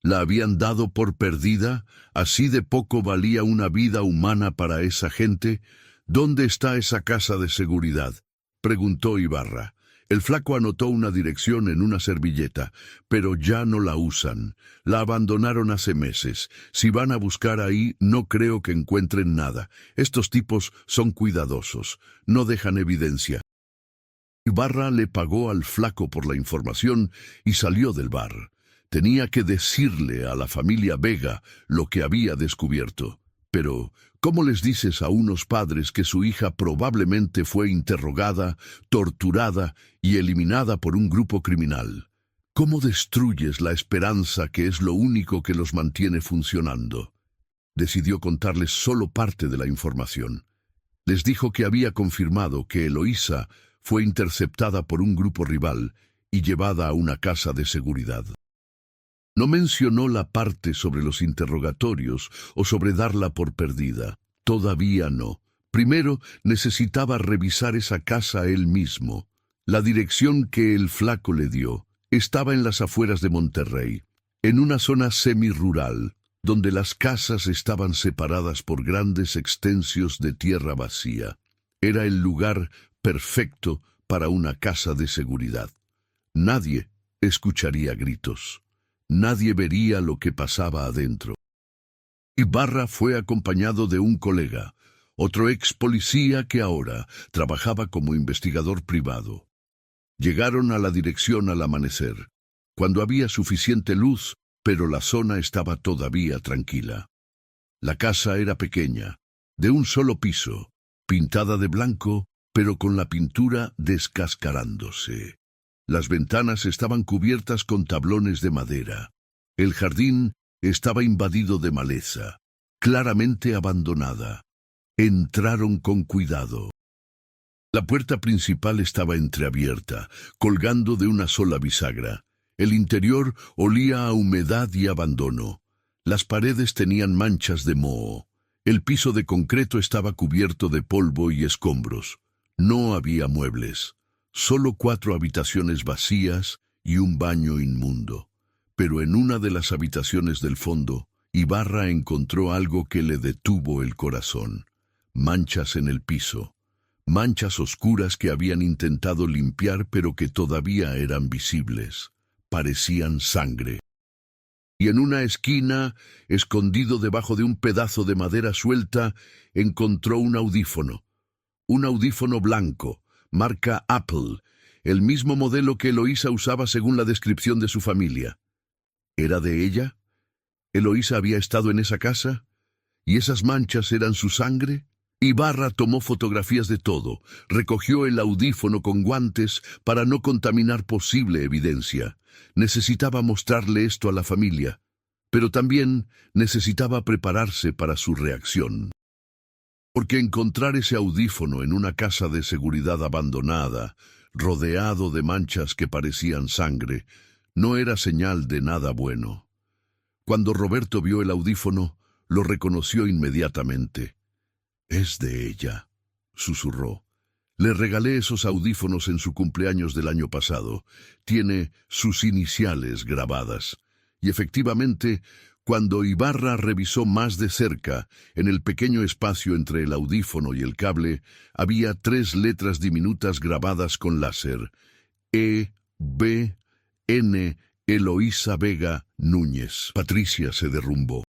¿La habían dado por perdida? ¿Así de poco valía una vida humana para esa gente? ¿Dónde está esa casa de seguridad?, preguntó Ibarra. El flaco anotó una dirección en una servilleta, pero ya no la usan. La abandonaron hace meses. Si van a buscar ahí, no creo que encuentren nada. Estos tipos son cuidadosos, no dejan evidencia. Ibarra le pagó al flaco por la información y salió del bar. Tenía que decirle a la familia Vega lo que había descubierto. Pero, ¿cómo les dices a unos padres que su hija probablemente fue interrogada, torturada y eliminada por un grupo criminal? ¿Cómo destruyes la esperanza que es lo único que los mantiene funcionando? Decidió contarles solo parte de la información. Les dijo que había confirmado que Eloísa fue interceptada por un grupo rival y llevada a una casa de seguridad. No mencionó la parte sobre los interrogatorios o sobre darla por perdida. Todavía no. Primero necesitaba revisar esa casa él mismo. La dirección que el flaco le dio estaba en las afueras de Monterrey, en una zona semirural, donde las casas estaban separadas por grandes extensios de tierra vacía. Era el lugar perfecto para una casa de seguridad. Nadie escucharía gritos. Nadie vería lo que pasaba adentro. Ibarra fue acompañado de un colega, otro ex policía que ahora trabajaba como investigador privado. Llegaron a la dirección al amanecer, cuando había suficiente luz, pero la zona estaba todavía tranquila. La casa era pequeña, de un solo piso, pintada de blanco, pero con la pintura descascarándose. Las ventanas estaban cubiertas con tablones de madera. El jardín estaba invadido de maleza, claramente abandonada. Entraron con cuidado. La puerta principal estaba entreabierta, colgando de una sola bisagra. El interior olía a humedad y abandono. Las paredes tenían manchas de moho. El piso de concreto estaba cubierto de polvo y escombros. No había muebles. Solo 4 habitaciones vacías y un baño inmundo. Pero en una de las habitaciones del fondo, Ibarra encontró algo que le detuvo el corazón. Manchas en el piso. Manchas oscuras que habían intentado limpiar pero que todavía eran visibles. Parecían sangre. Y en una esquina, escondido debajo de un pedazo de madera suelta, encontró un audífono. Un audífono blanco, marca Apple, el mismo modelo que Eloísa usaba según la descripción de su familia. ¿Era de ella? ¿Eloísa había estado en esa casa? ¿Y esas manchas eran su sangre? Ibarra tomó fotografías de todo, recogió el audífono con guantes para no contaminar posible evidencia. Necesitaba mostrarle esto a la familia, pero también necesitaba prepararse para su reacción. Porque encontrar ese audífono en una casa de seguridad abandonada, rodeado de manchas que parecían sangre, no era señal de nada bueno. Cuando Roberto vio el audífono, lo reconoció inmediatamente. «Es de ella», susurró. «Le regalé esos audífonos en su cumpleaños del año pasado. Tiene sus iniciales grabadas». Y efectivamente, cuando Ibarra revisó más de cerca, en el pequeño espacio entre el audífono y el cable, había 3 letras diminutas grabadas con láser. E.B. N. Eloísa Vega Núñez. Patricia se derrumbó.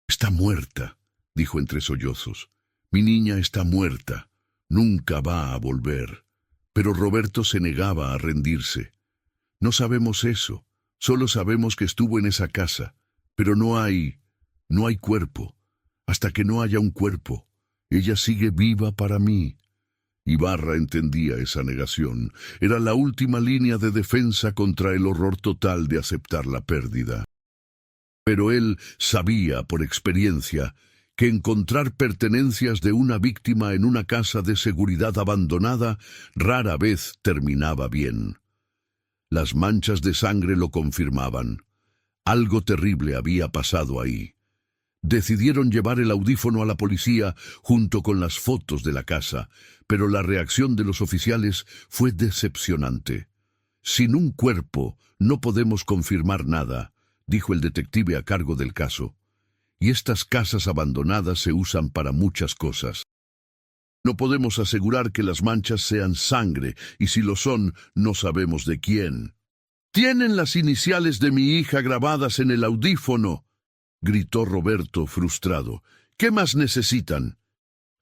«Está muerta», dijo entre sollozos. «Mi niña está muerta. Nunca va a volver». Pero Roberto se negaba a rendirse. «No sabemos eso. Solo sabemos que estuvo en esa casa. Pero no hay cuerpo. Hasta que no haya un cuerpo. Ella sigue viva para mí». Ibarra entendía esa negación. Era la última línea de defensa contra el horror total de aceptar la pérdida. Pero él sabía por experiencia que encontrar pertenencias de una víctima en una casa de seguridad abandonada rara vez terminaba bien. Las manchas de sangre lo confirmaban. Algo terrible había pasado ahí. Decidieron llevar el audífono a la policía junto con las fotos de la casa, pero la reacción de los oficiales fue decepcionante. «Sin un cuerpo no podemos confirmar nada», dijo el detective a cargo del caso. «Y estas casas abandonadas se usan para muchas cosas. No podemos asegurar que las manchas sean sangre, y si lo son, no sabemos de quién. «Tienen las iniciales de mi hija grabadas en el audífono», gritó Roberto, frustrado. «¿Qué más necesitan?»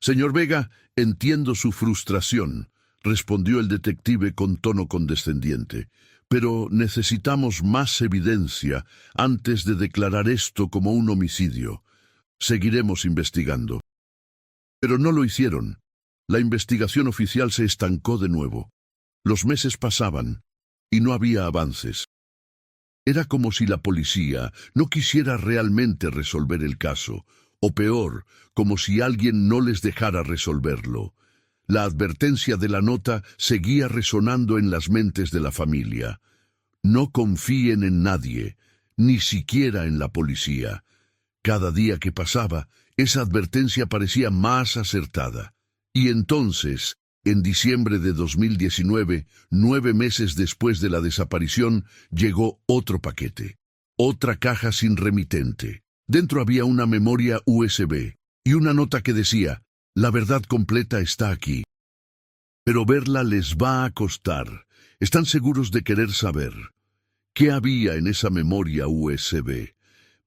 «Señor Vega, entiendo su frustración», respondió el detective con tono condescendiente. «Pero necesitamos más evidencia antes de declarar esto como un homicidio. Seguiremos investigando». Pero no lo hicieron. La investigación oficial se estancó de nuevo. Los meses pasaban y no había avances. Era como si la policía no quisiera realmente resolver el caso, o peor, como si alguien no les dejara resolverlo. La advertencia de la nota seguía resonando en las mentes de la familia. No confíen en nadie, ni siquiera en la policía. Cada día que pasaba, esa advertencia parecía más acertada. Y entonces, en diciembre de 2019, 9 meses después de la desaparición, llegó otro paquete. Otra caja sin remitente. Dentro había una memoria USB y una nota que decía: «La verdad completa está aquí. Pero verla les va a costar. ¿Están seguros de querer saber?» ¿Qué había en esa memoria USB?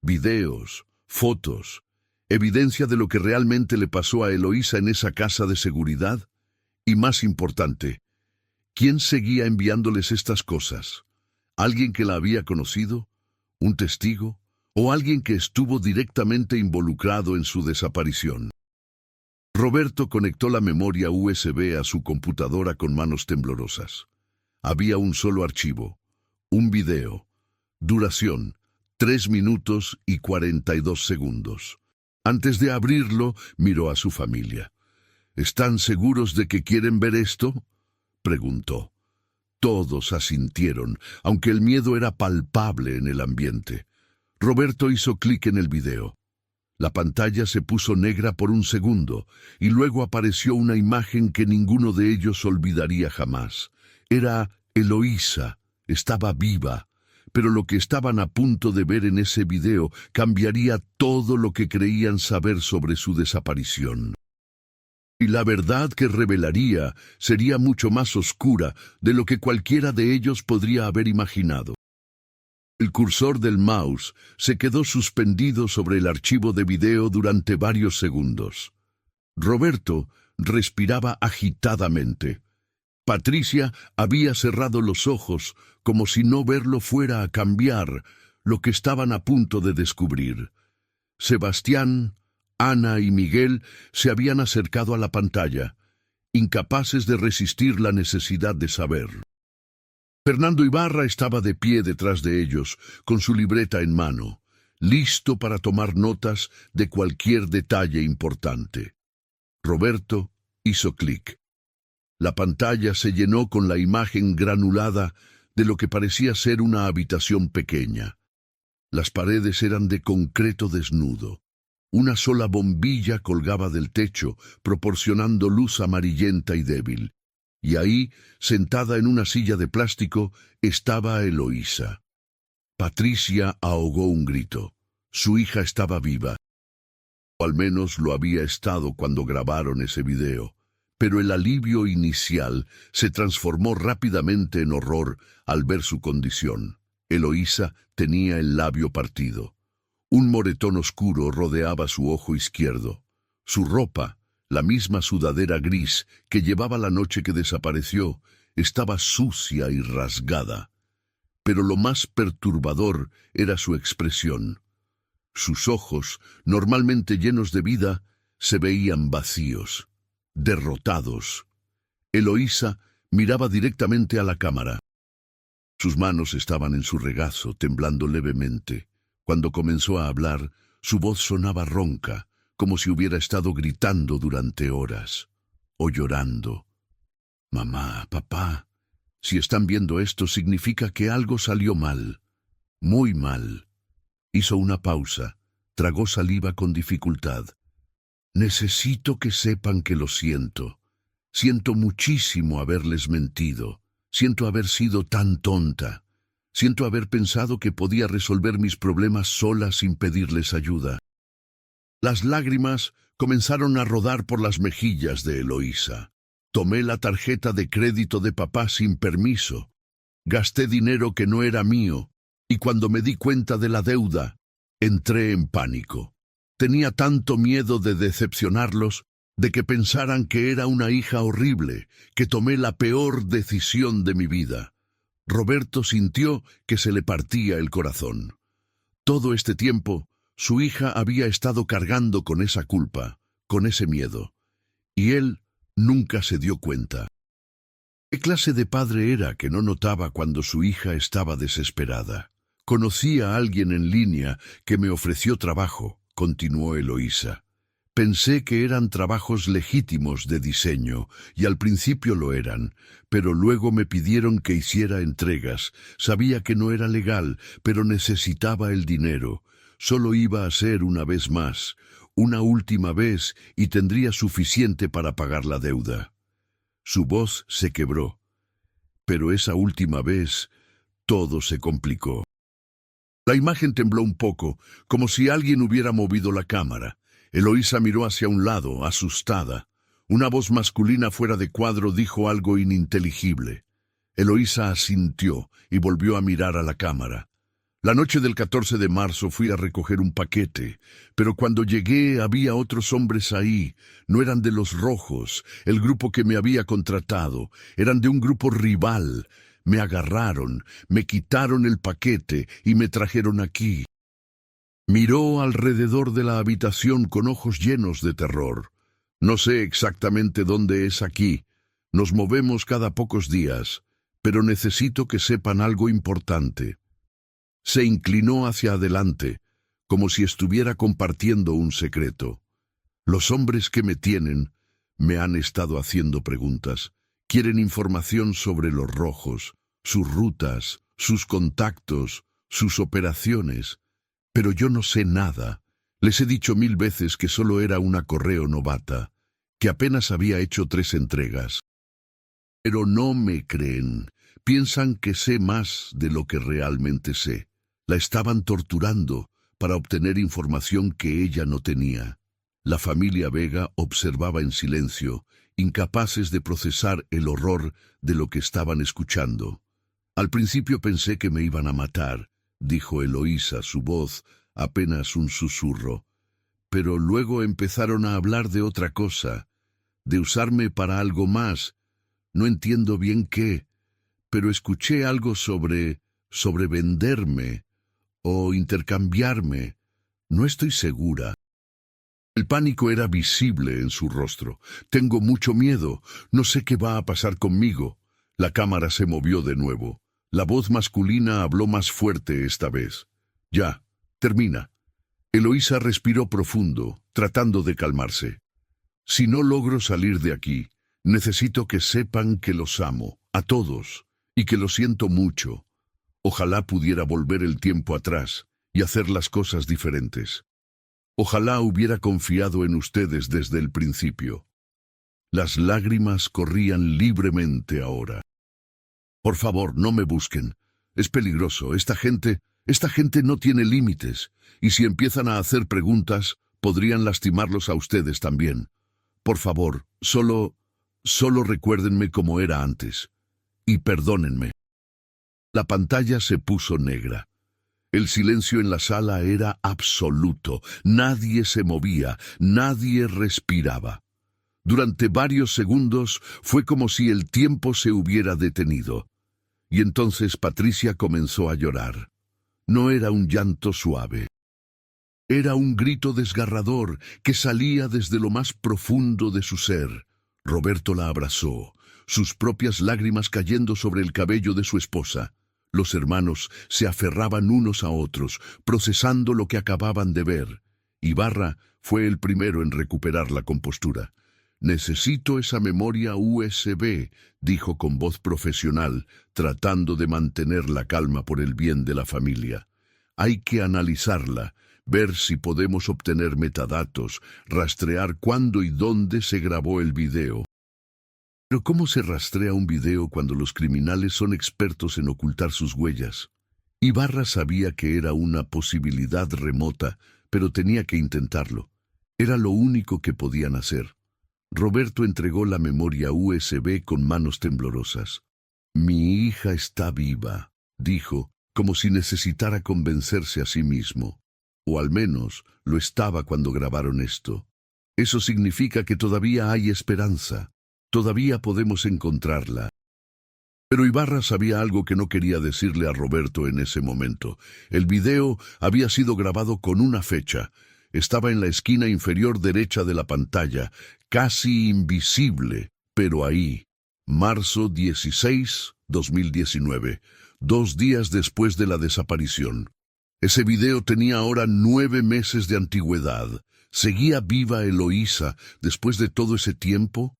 Videos, fotos, evidencia de lo que realmente le pasó a Eloísa en esa casa de seguridad. Y más importante, ¿quién seguía enviándoles estas cosas? ¿Alguien que la había conocido? ¿Un testigo? ¿O alguien que estuvo directamente involucrado en su desaparición? Roberto conectó la memoria USB a su computadora con manos temblorosas. Había un solo archivo, un video. Duración, 3 minutos y 42 segundos. Antes de abrirlo, miró a su familia. «¿Están seguros de que quieren ver esto?», preguntó. Todos asintieron, aunque el miedo era palpable en el ambiente. Roberto hizo clic en el video. La pantalla se puso negra por un segundo, y luego apareció una imagen que ninguno de ellos olvidaría jamás. Era Eloísa, estaba viva, pero lo que estaban a punto de ver en ese video cambiaría todo lo que creían saber sobre su desaparición. Y la verdad que revelaría sería mucho más oscura de lo que cualquiera de ellos podría haber imaginado. El cursor del mouse se quedó suspendido sobre el archivo de video durante varios segundos. Roberto respiraba agitadamente. Patricia había cerrado los ojos como si no verlo fuera a cambiar lo que estaban a punto de descubrir. Sebastián, Ana y Miguel se habían acercado a la pantalla, incapaces de resistir la necesidad de saber. Fernando Ibarra estaba de pie detrás de ellos, con su libreta en mano, listo para tomar notas de cualquier detalle importante. Roberto hizo clic. La pantalla se llenó con la imagen granulada de lo que parecía ser una habitación pequeña. Las paredes eran de concreto desnudo. Una sola bombilla colgaba del techo, proporcionando luz amarillenta y débil. Y ahí, sentada en una silla de plástico, estaba Eloísa. Patricia ahogó un grito. Su hija estaba viva. O al menos lo había estado cuando grabaron ese video. Pero el alivio inicial se transformó rápidamente en horror al ver su condición. Eloísa tenía el labio partido. Un moretón oscuro rodeaba su ojo izquierdo. Su ropa, la misma sudadera gris que llevaba la noche que desapareció, estaba sucia y rasgada. Pero lo más perturbador era su expresión. Sus ojos, normalmente llenos de vida, se veían vacíos, derrotados. Eloísa miraba directamente a la cámara. Sus manos estaban en su regazo, temblando levemente. Cuando comenzó a hablar, su voz sonaba ronca, como si hubiera estado gritando durante horas, o llorando. «Mamá, papá, si están viendo esto, significa que algo salió mal, muy mal». Hizo una pausa, tragó saliva con dificultad. «Necesito que sepan que lo siento. Siento muchísimo haberles mentido. Siento haber sido tan tonta. Siento haber pensado que podía resolver mis problemas sola sin pedirles ayuda». Las lágrimas comenzaron a rodar por las mejillas de Eloísa. Tomé la tarjeta de crédito de papá sin permiso. Gasté dinero que no era mío, y cuando me di cuenta de la deuda, entré en pánico. Tenía tanto miedo de decepcionarlos, de que pensaran que era una hija horrible, que tomé la peor decisión de mi vida. Roberto sintió que se le partía el corazón. Todo este tiempo, su hija había estado cargando con esa culpa, con ese miedo, y él nunca se dio cuenta. ¿Qué clase de padre era que no notaba cuando su hija estaba desesperada? Conocí a alguien en línea que me ofreció trabajo, continuó Eloísa. Pensé que eran trabajos legítimos de diseño, y al principio lo eran, pero luego me pidieron que hiciera entregas. Sabía que no era legal, pero necesitaba el dinero. Solo iba a ser una vez más, una última vez, y tendría suficiente para pagar la deuda. Su voz se quebró, pero esa última vez todo se complicó. La imagen tembló un poco, como si alguien hubiera movido la cámara. Eloísa miró hacia un lado, asustada. Una voz masculina fuera de cuadro dijo algo ininteligible. Eloísa asintió y volvió a mirar a la cámara. La noche del 14 de marzo fui a recoger un paquete, pero cuando llegué había otros hombres ahí. No eran de los rojos, el grupo que me había contratado. Eran de un grupo rival. Me agarraron, me quitaron el paquete y me trajeron aquí. Miró alrededor de la habitación con ojos llenos de terror. No sé exactamente dónde es aquí. Nos movemos cada pocos días, pero necesito que sepan algo importante. Se inclinó hacia adelante, como si estuviera compartiendo un secreto. Los hombres que me tienen me han estado haciendo preguntas. Quieren información sobre los rojos, sus rutas, sus contactos, sus operaciones. Pero yo no sé nada. Les he dicho 1000 veces que solo era una correo novata, que apenas había hecho 3 entregas. Pero no me creen. Piensan que sé más de lo que realmente sé. La estaban torturando para obtener información que ella no tenía. La familia Vega observaba en silencio, incapaces de procesar el horror de lo que estaban escuchando. Al principio pensé que me iban a matar, dijo Eloísa, su voz apenas un susurro. Pero luego empezaron a hablar de otra cosa, de usarme para algo más. No entiendo bien qué, pero escuché algo sobre venderme o intercambiarme. No estoy segura. El pánico era visible en su rostro. Tengo mucho miedo. No sé qué va a pasar conmigo. La cámara se movió de nuevo. La voz masculina habló más fuerte esta vez. Ya, termina. Eloísa respiró profundo, tratando de calmarse. Si no logro salir de aquí, necesito que sepan que los amo, a todos, y que lo siento mucho. Ojalá pudiera volver el tiempo atrás y hacer las cosas diferentes. Ojalá hubiera confiado en ustedes desde el principio. Las lágrimas corrían libremente ahora. Por favor, no me busquen. Es peligroso. Esta gente no tiene límites, y si empiezan a hacer preguntas, podrían lastimarlos a ustedes también. Por favor, solo recuérdenme como era antes. Y perdónenme. La pantalla se puso negra. El silencio en la sala era absoluto. Nadie se movía, nadie respiraba. Durante varios segundos fue como si el tiempo se hubiera detenido. Y entonces Patricia comenzó a llorar. No era un llanto suave. Era un grito desgarrador que salía desde lo más profundo de su ser. Roberto la abrazó, sus propias lágrimas cayendo sobre el cabello de su esposa. Los hermanos se aferraban unos a otros, procesando lo que acababan de ver. Ibarra fue el primero en recuperar la compostura. «Necesito esa memoria USB», dijo con voz profesional, tratando de mantener la calma por el bien de la familia. «Hay que analizarla, ver si podemos obtener metadatos, rastrear cuándo y dónde se grabó el video». Pero ¿cómo se rastrea un video cuando los criminales son expertos en ocultar sus huellas? Ibarra sabía que era una posibilidad remota, pero tenía que intentarlo. Era lo único que podían hacer. Roberto entregó la memoria USB con manos temblorosas. «Mi hija está viva», dijo, como si necesitara convencerse a sí mismo. O al menos lo estaba cuando grabaron esto. Eso significa que todavía hay esperanza. Todavía podemos encontrarla. Pero Ibarra sabía algo que no quería decirle a Roberto en ese momento. El video había sido grabado con una fecha. Estaba en la esquina inferior derecha de la pantalla, casi invisible, pero ahí. Marzo 16, 2019, 2 días después de la desaparición. Ese video tenía ahora 9 meses de antigüedad. ¿Seguía viva Eloísa después de todo ese tiempo?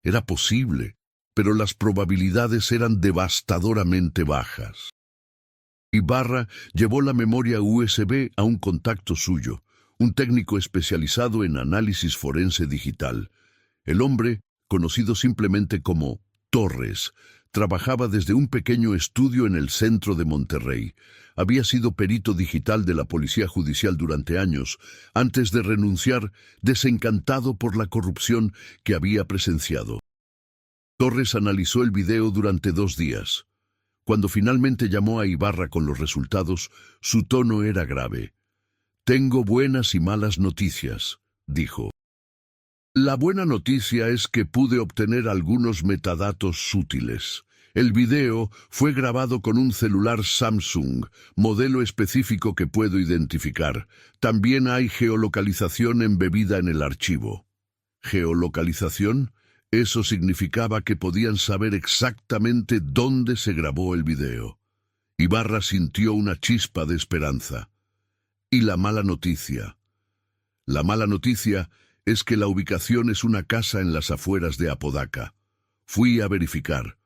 Era posible, pero las probabilidades eran devastadoramente bajas. Ibarra llevó la memoria USB a un contacto suyo, un técnico especializado en análisis forense digital. El hombre, conocido simplemente como Torres, trabajaba desde un pequeño estudio en el centro de Monterrey. Había sido perito digital de la Policía Judicial durante años, antes de renunciar, desencantado por la corrupción que había presenciado. Torres analizó el video durante 2 días. Cuando finalmente llamó a Ibarra con los resultados, su tono era grave. «Tengo buenas y malas noticias», dijo. La buena noticia es que pude obtener algunos metadatos útiles. El video fue grabado con un celular Samsung, modelo específico que puedo identificar. También hay geolocalización embebida en el archivo. ¿Geolocalización? Eso significaba que podían saber exactamente dónde se grabó el video. Ibarra sintió una chispa de esperanza. ¿Y la mala noticia? La mala noticia es que la ubicación es una casa en las afueras de Apodaca. Fui a verificar.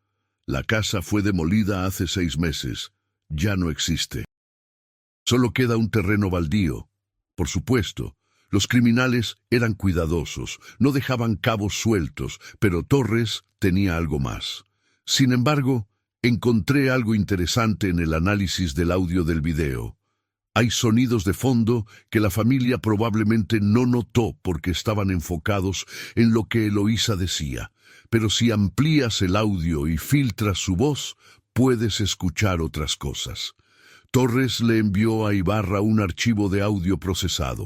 La casa fue demolida hace 6 meses. Ya no existe. Solo queda un terreno baldío. Por supuesto, los criminales eran cuidadosos, no dejaban cabos sueltos, pero Torres tenía algo más. Sin embargo, encontré algo interesante en el análisis del audio del video. Hay sonidos de fondo que la familia probablemente no notó porque estaban enfocados en lo que Eloísa decía. Pero si amplías el audio y filtras su voz, puedes escuchar otras cosas. Torres le envió a Ibarra un archivo de audio procesado.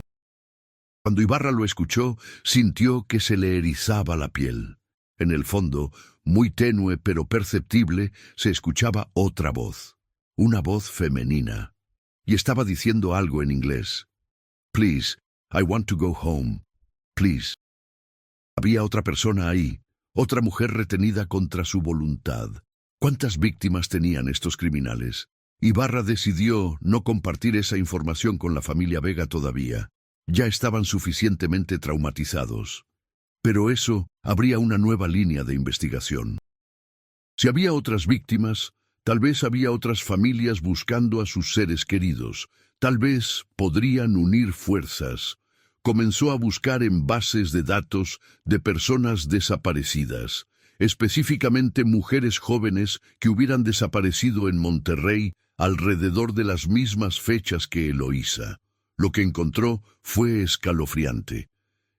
Cuando Ibarra lo escuchó, sintió que se le erizaba la piel. En el fondo, muy tenue pero perceptible, se escuchaba otra voz. Una voz femenina. Y estaba diciendo algo en inglés. «Please, I want to go home. Please». Había otra persona ahí, otra mujer retenida contra su voluntad. ¿Cuántas víctimas tenían estos criminales? Ibarra decidió no compartir esa información con la familia Vega todavía. Ya estaban suficientemente traumatizados. Pero eso abría una nueva línea de investigación. Si había otras víctimas, tal vez había otras familias buscando a sus seres queridos. Tal vez podrían unir fuerzas. Comenzó a buscar en bases de datos de personas desaparecidas, específicamente mujeres jóvenes que hubieran desaparecido en Monterrey alrededor de las mismas fechas que Eloísa. Lo que encontró fue escalofriante.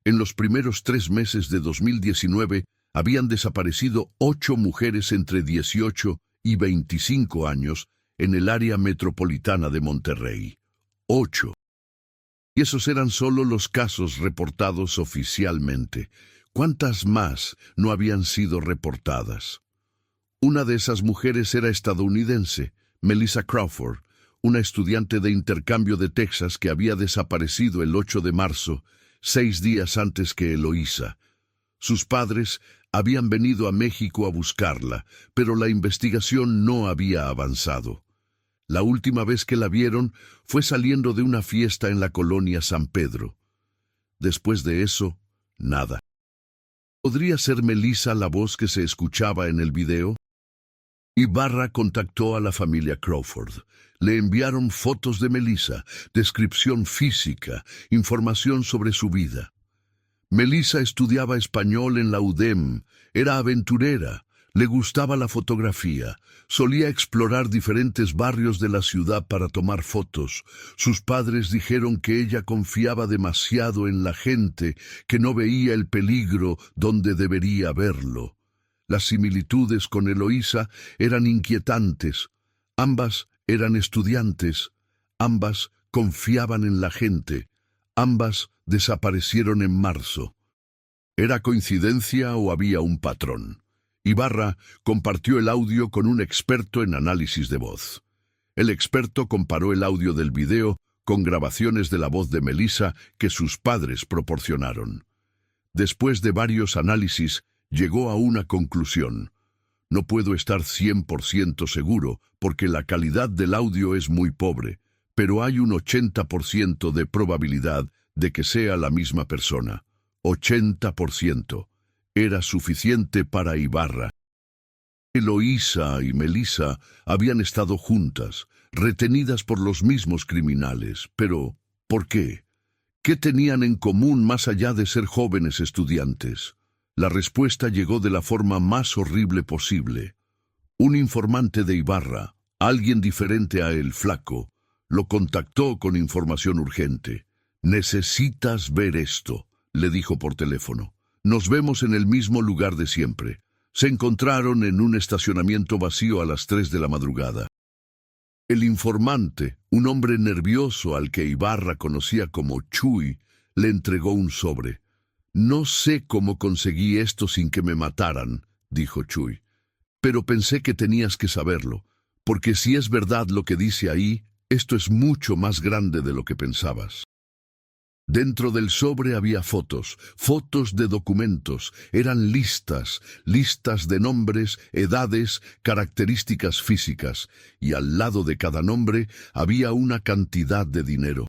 En los primeros 3 meses de 2019 habían desaparecido 8 mujeres entre 18 y 25 años en el área metropolitana de Monterrey. 8. Y esos eran solo los casos reportados oficialmente. ¿Cuántas más no habían sido reportadas? Una de esas mujeres era estadounidense, Melissa Crawford, una estudiante de intercambio de Texas que había desaparecido el 8 de marzo, 6 días antes que Eloísa. Sus padres habían venido a México a buscarla, pero la investigación no había avanzado. La última vez que la vieron fue saliendo de una fiesta en la colonia San Pedro. Después de eso, nada. ¿Podría ser Melissa la voz que se escuchaba en el video? Ibarra contactó a la familia Crawford. Le enviaron fotos de Melissa, descripción física, información sobre su vida. Melissa estudiaba español en la UDEM, era aventurera, Le gustaba la fotografía. Solía explorar diferentes barrios de la ciudad para tomar fotos. Sus padres dijeron que ella confiaba demasiado en la gente, que no veía el peligro donde debería verlo. Las similitudes con Eloísa eran inquietantes. Ambas eran estudiantes. Ambas confiaban en la gente. Ambas desaparecieron en marzo. ¿Era coincidencia o había un patrón? Ibarra compartió el audio con un experto en análisis de voz. El experto comparó el audio del video con grabaciones de la voz de Melissa que sus padres proporcionaron. Después de varios análisis, llegó a una conclusión. No puedo estar 100% seguro porque la calidad del audio es muy pobre, pero hay un 80% de probabilidad de que sea la misma persona. 80%. Era suficiente para Ibarra. Eloísa y Melissa habían estado juntas, retenidas por los mismos criminales. Pero, ¿por qué? ¿Qué tenían en común más allá de ser jóvenes estudiantes? La respuesta llegó de la forma más horrible posible. Un informante de Ibarra, alguien diferente a el flaco, lo contactó con información urgente. «Necesitas ver esto», le dijo por teléfono. «Nos vemos en el mismo lugar de siempre». Se encontraron en un estacionamiento vacío a las 3 de la madrugada. El informante, un hombre nervioso al que Ibarra conocía como Chuy, le entregó un sobre. «No sé cómo conseguí esto sin que me mataran», dijo Chuy. «Pero pensé que tenías que saberlo, porque si es verdad lo que dice ahí, esto es mucho más grande de lo que pensabas». Dentro del sobre había fotos de documentos, eran listas de nombres, edades, características físicas, y al lado de cada nombre había una cantidad de dinero.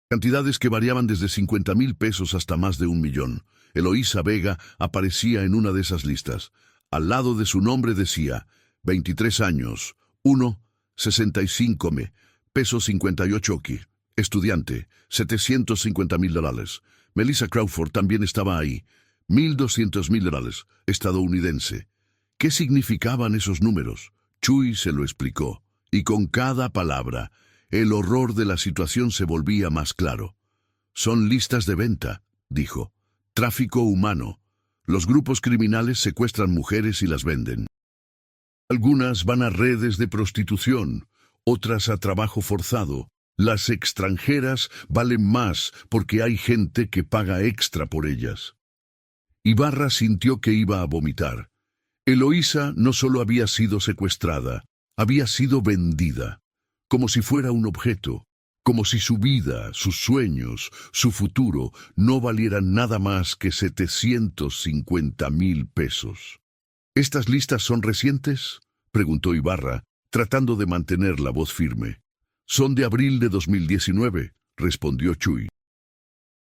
Cantidades que variaban desde 50,000 pesos hasta más de 1,000,000. Eloísa Vega aparecía en una de esas listas. Al lado de su nombre decía, 23 años, 65 pesos 58 oki. Estudiante, $750,000. Melissa Crawford también estaba ahí. $1,200,000, estadounidense. ¿Qué significaban esos números? Chuy se lo explicó, y con cada palabra, el horror de la situación se volvía más claro. «Son listas de venta», dijo. «Tráfico humano. Los grupos criminales secuestran mujeres y las venden. Algunas van a redes de prostitución, otras a trabajo forzado. Las extranjeras valen más porque hay gente que paga extra por ellas». Ibarra sintió que iba a vomitar. Eloísa no solo había sido secuestrada, había sido vendida, como si fuera un objeto, como si su vida, sus sueños, su futuro no valieran nada más que 750,000 pesos. «¿Estas listas son recientes?», preguntó Ibarra, tratando de mantener la voz firme. «Son de abril de 2019, respondió Chuy.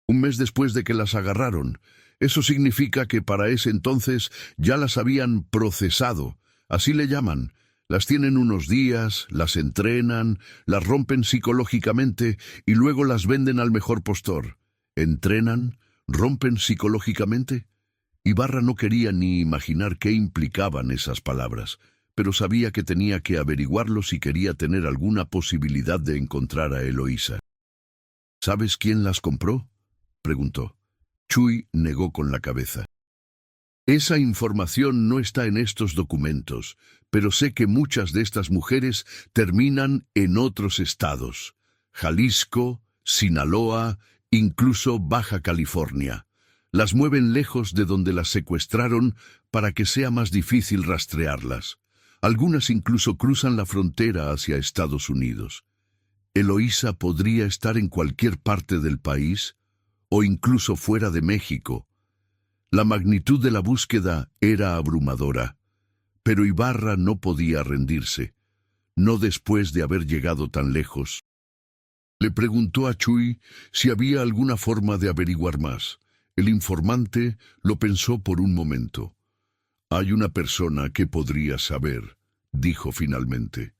«Un mes después de que las agarraron. Eso significa que para ese entonces ya las habían procesado, así le llaman. Las tienen unos días, las entrenan, las rompen psicológicamente y luego las venden al mejor postor». «¿Entrenan? ¿Rompen psicológicamente?». Ibarra no quería ni imaginar qué implicaban esas palabras, pero sabía que tenía que averiguarlo si quería tener alguna posibilidad de encontrar a Eloísa. «¿Sabes quién las compró?», preguntó. Chuy negó con la cabeza. «Esa información no está en estos documentos, pero sé que muchas de estas mujeres terminan en otros estados. Jalisco, Sinaloa, incluso Baja California. Las mueven lejos de donde las secuestraron para que sea más difícil rastrearlas. Algunas incluso cruzan la frontera hacia Estados Unidos. Eloísa podría estar en cualquier parte del país o incluso fuera de México». La magnitud de la búsqueda era abrumadora, pero Ibarra no podía rendirse, no después de haber llegado tan lejos. Le preguntó a Chuy si había alguna forma de averiguar más. El informante lo pensó por un momento. «Hay una persona que podría saber», dijo finalmente.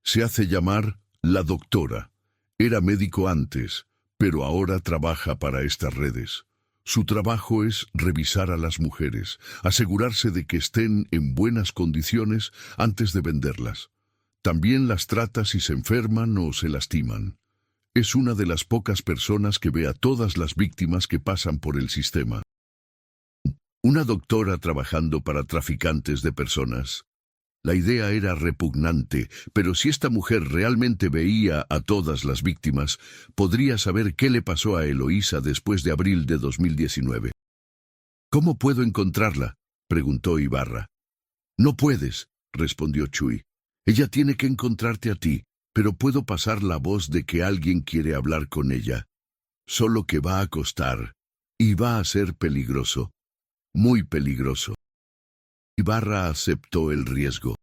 «Se hace llamar la doctora. Era médico antes, pero ahora trabaja para estas redes. Su trabajo es revisar a las mujeres, asegurarse de que estén en buenas condiciones antes de venderlas. También las trata si se enferman o se lastiman. Es una de las pocas personas que ve a todas las víctimas que pasan por el sistema. Una doctora trabajando para traficantes de personas. La idea era repugnante, pero si esta mujer realmente veía a todas las víctimas, podría saber qué le pasó a Eloísa después de abril de 2019. ¿Cómo puedo encontrarla?, preguntó Ibarra. No puedes, respondió Chuy. Ella tiene que encontrarte a ti, pero puedo pasar la voz de que alguien quiere hablar con ella. Solo que va a costar, y va a ser peligroso, muy peligroso. Ibarra aceptó el riesgo.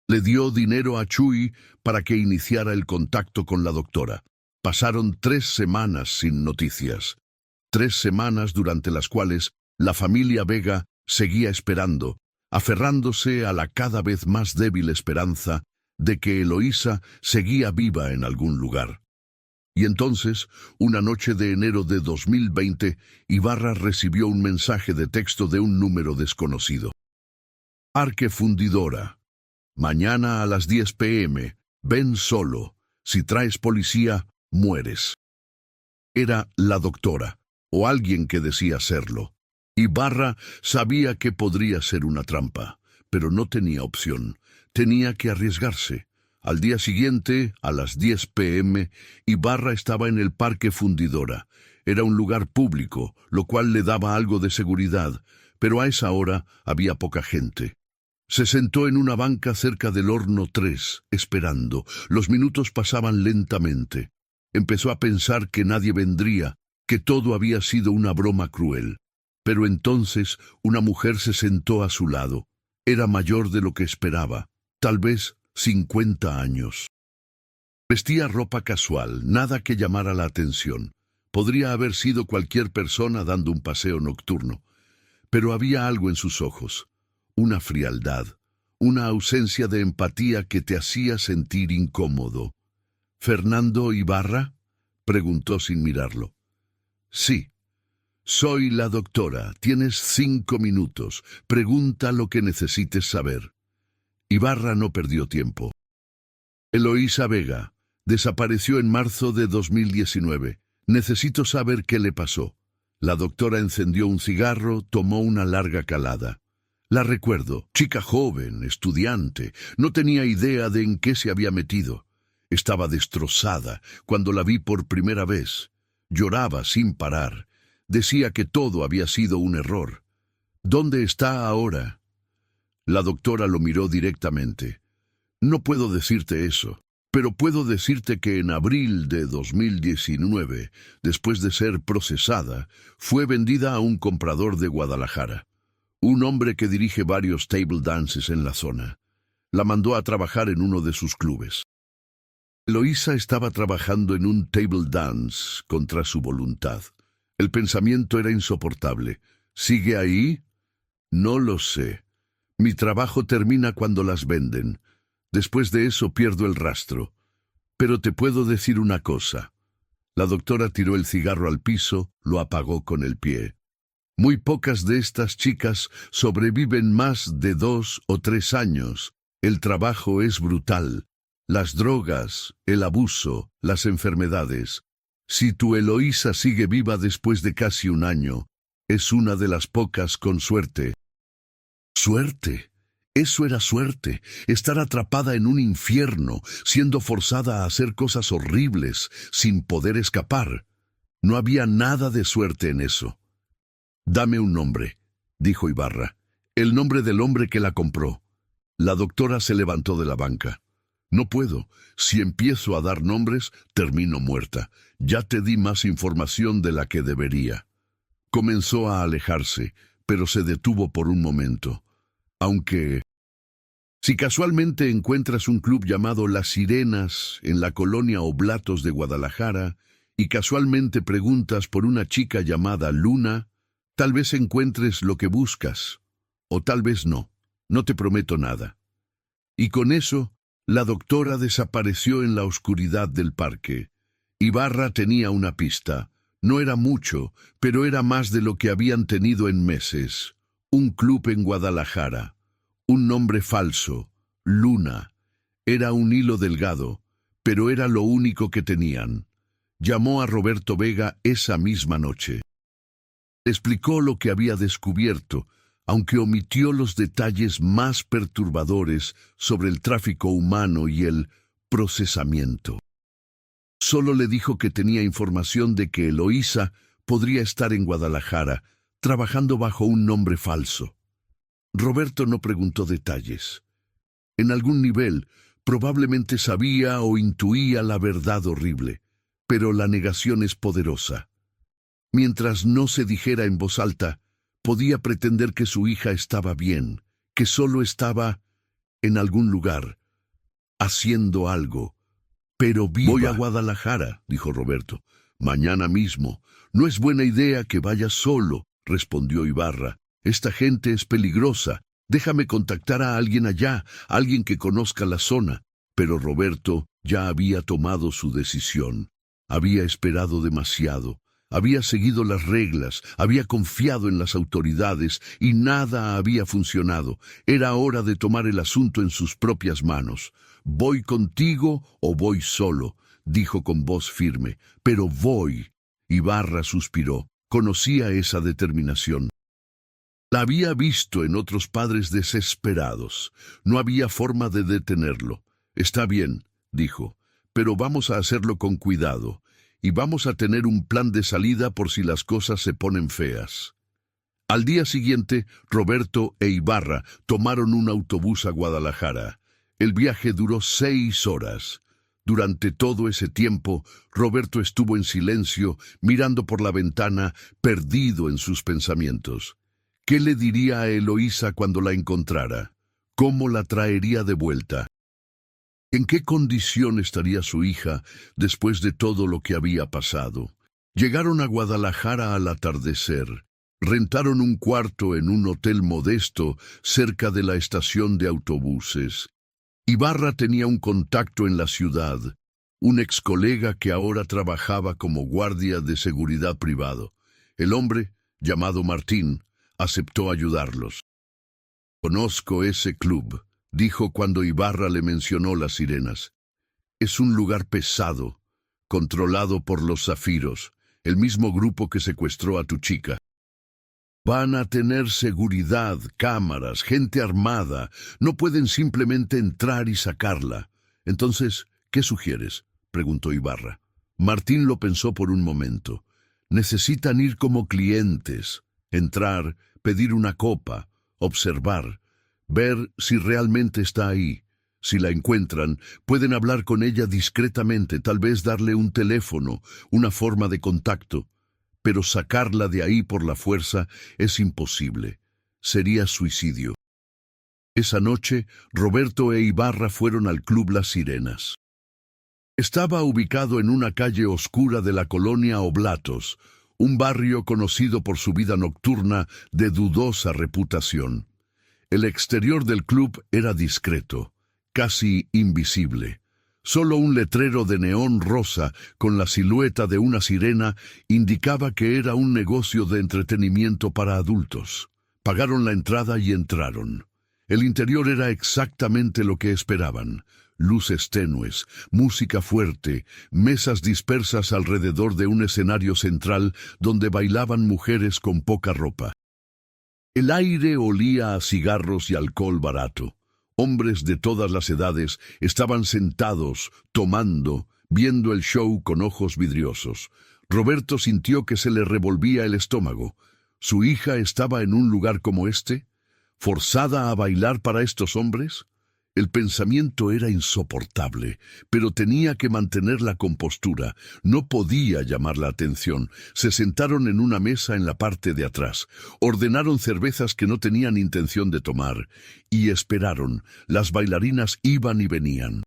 Le dio dinero a Chuy para que iniciara el contacto con la doctora. Pasaron 3 semanas sin noticias. 3 semanas durante las cuales la familia Vega seguía esperando, aferrándose a la cada vez más débil esperanza de que Eloísa seguía viva en algún lugar. Y entonces, una noche de enero de 2020, Ibarra recibió un mensaje de texto de un número desconocido. Parque Fundidora. Mañana a las 10 p.m. Ven solo. Si traes policía, mueres. Era la doctora, o alguien que decía serlo. Ibarra sabía que podría ser una trampa, pero no tenía opción. Tenía que arriesgarse. Al día siguiente, a las 10 p.m., Ibarra estaba en el Parque Fundidora. Era un lugar público, lo cual le daba algo de seguridad, pero a esa hora había poca gente. Se sentó en una banca cerca del horno 3, esperando. Los minutos pasaban lentamente. Empezó a pensar que nadie vendría, que todo había sido una broma cruel. Pero entonces una mujer se sentó a su lado. Era mayor de lo que esperaba, tal vez 50 años. Vestía ropa casual, nada que llamara la atención. Podría haber sido cualquier persona dando un paseo nocturno. Pero había algo en sus ojos. Una frialdad, una ausencia de empatía que te hacía sentir incómodo. ¿Fernando Ibarra?, preguntó sin mirarlo. Sí. Soy la doctora. Tienes 5 minutos. Pregunta lo que necesites saber. Ibarra no perdió tiempo. Eloísa Vega desapareció en marzo de 2019. Necesito saber qué le pasó. La doctora encendió un cigarro, tomó una larga calada. La recuerdo, chica joven, estudiante, no tenía idea de en qué se había metido. Estaba destrozada cuando la vi por primera vez. Lloraba sin parar. Decía que todo había sido un error. ¿Dónde está ahora? La doctora lo miró directamente. No puedo decirte eso, pero puedo decirte que en abril de 2019, después de ser procesada, fue vendida a un comprador de Guadalajara. Un hombre que dirige varios table dances en la zona. La mandó a trabajar en uno de sus clubes. Eloísa estaba trabajando en un table dance contra su voluntad. El pensamiento era insoportable. ¿Sigue ahí? No lo sé. Mi trabajo termina cuando las venden. Después de eso pierdo el rastro. Pero te puedo decir una cosa. La doctora tiró el cigarro al piso, lo apagó con el pie. Muy pocas de estas chicas sobreviven más de 2 o 3 años. El trabajo es brutal. Las drogas, el abuso, las enfermedades. Si tu Eloísa sigue viva después de casi un año, es una de las pocas con suerte. ¿Suerte? Eso era suerte, estar atrapada en un infierno, siendo forzada a hacer cosas horribles, sin poder escapar. No había nada de suerte en eso. Dame un nombre, dijo Ibarra. El nombre del hombre que la compró. La doctora se levantó de la banca. No puedo. Si empiezo a dar nombres, termino muerta. Ya te di más información de la que debería. Comenzó a alejarse, pero se detuvo por un momento. Aunque... Si casualmente encuentras un club llamado Las Sirenas en la colonia Oblatos de Guadalajara y casualmente preguntas por una chica llamada Luna, tal vez encuentres lo que buscas, o tal vez no. No te prometo nada. Y con eso, la doctora desapareció en la oscuridad del parque. Ibarra tenía una pista. No era mucho, pero era más de lo que habían tenido en meses. Un club en Guadalajara. Un nombre falso. Luna. Era un hilo delgado, pero era lo único que tenían. Llamó a Roberto Vega esa misma noche. Explicó lo que había descubierto, aunque omitió los detalles más perturbadores sobre el tráfico humano y el procesamiento. Solo le dijo que tenía información de que Eloísa podría estar en Guadalajara, trabajando bajo un nombre falso. Roberto no preguntó detalles. En algún nivel, probablemente sabía o intuía la verdad horrible, pero la negación es poderosa. Mientras no se dijera en voz alta, podía pretender que su hija estaba bien, que solo estaba en algún lugar, haciendo algo, pero viva. Voy a Guadalajara, dijo Roberto. Mañana mismo. No es buena idea que vayas solo, respondió Ibarra. Esta gente es peligrosa. Déjame contactar a alguien allá, alguien que conozca la zona. Pero Roberto ya había tomado su decisión. Había esperado demasiado. Había seguido las reglas, había confiado en las autoridades y nada había funcionado. Era hora de tomar el asunto en sus propias manos. «Voy contigo o voy solo», dijo con voz firme. «Pero voy». Ibarra suspiró. Conocía esa determinación. La había visto en otros padres desesperados. No había forma de detenerlo. «Está bien», dijo, «pero vamos a hacerlo con cuidado. Y vamos a tener un plan de salida por si las cosas se ponen feas». Al día siguiente, Roberto e Ibarra tomaron un autobús a Guadalajara. El viaje duró 6 horas. Durante todo ese tiempo, Roberto estuvo en silencio, mirando por la ventana, perdido en sus pensamientos. ¿Qué le diría a Eloísa cuando la encontrara? ¿Cómo la traería de vuelta? ¿En qué condición estaría su hija después de todo lo que había pasado? Llegaron a Guadalajara al atardecer. Rentaron un cuarto en un hotel modesto cerca de la estación de autobuses. Ibarra tenía un contacto en la ciudad, un ex colega que ahora trabajaba como guardia de seguridad privado. El hombre, llamado Martín, aceptó ayudarlos. «Conozco ese club», dijo cuando Ibarra le mencionó las sirenas. «Es un lugar pesado, controlado por los Zafiros, el mismo grupo que secuestró a tu chica. Van a tener seguridad, cámaras, gente armada. No pueden simplemente entrar y sacarla». «Entonces, ¿qué sugieres?», preguntó Ibarra. Martín lo pensó por un momento. «Necesitan ir como clientes, entrar, pedir una copa, observar, ver si realmente está ahí. Si la encuentran, pueden hablar con ella discretamente, tal vez darle un teléfono, una forma de contacto. Pero sacarla de ahí por la fuerza es imposible. Sería suicidio». Esa noche, Roberto e Ibarra fueron al Club Las Sirenas. Estaba ubicado en una calle oscura de la colonia Oblatos, un barrio conocido por su vida nocturna de dudosa reputación. El exterior del club era discreto, casi invisible. Solo un letrero de neón rosa con la silueta de una sirena indicaba que era un negocio de entretenimiento para adultos. Pagaron la entrada y entraron. El interior era exactamente lo que esperaban. Luces tenues, música fuerte, mesas dispersas alrededor de un escenario central donde bailaban mujeres con poca ropa. El aire olía a cigarros y alcohol barato. Hombres de todas las edades estaban sentados, tomando, viendo el show con ojos vidriosos. Roberto sintió que se le revolvía el estómago. ¿Su hija estaba en un lugar como este? ¿Forzada a bailar para estos hombres? El pensamiento era insoportable, pero tenía que mantener la compostura. No podía llamar la atención. Se sentaron en una mesa en la parte de atrás. Ordenaron cervezas que no tenían intención de tomar. Y esperaron. Las bailarinas iban y venían.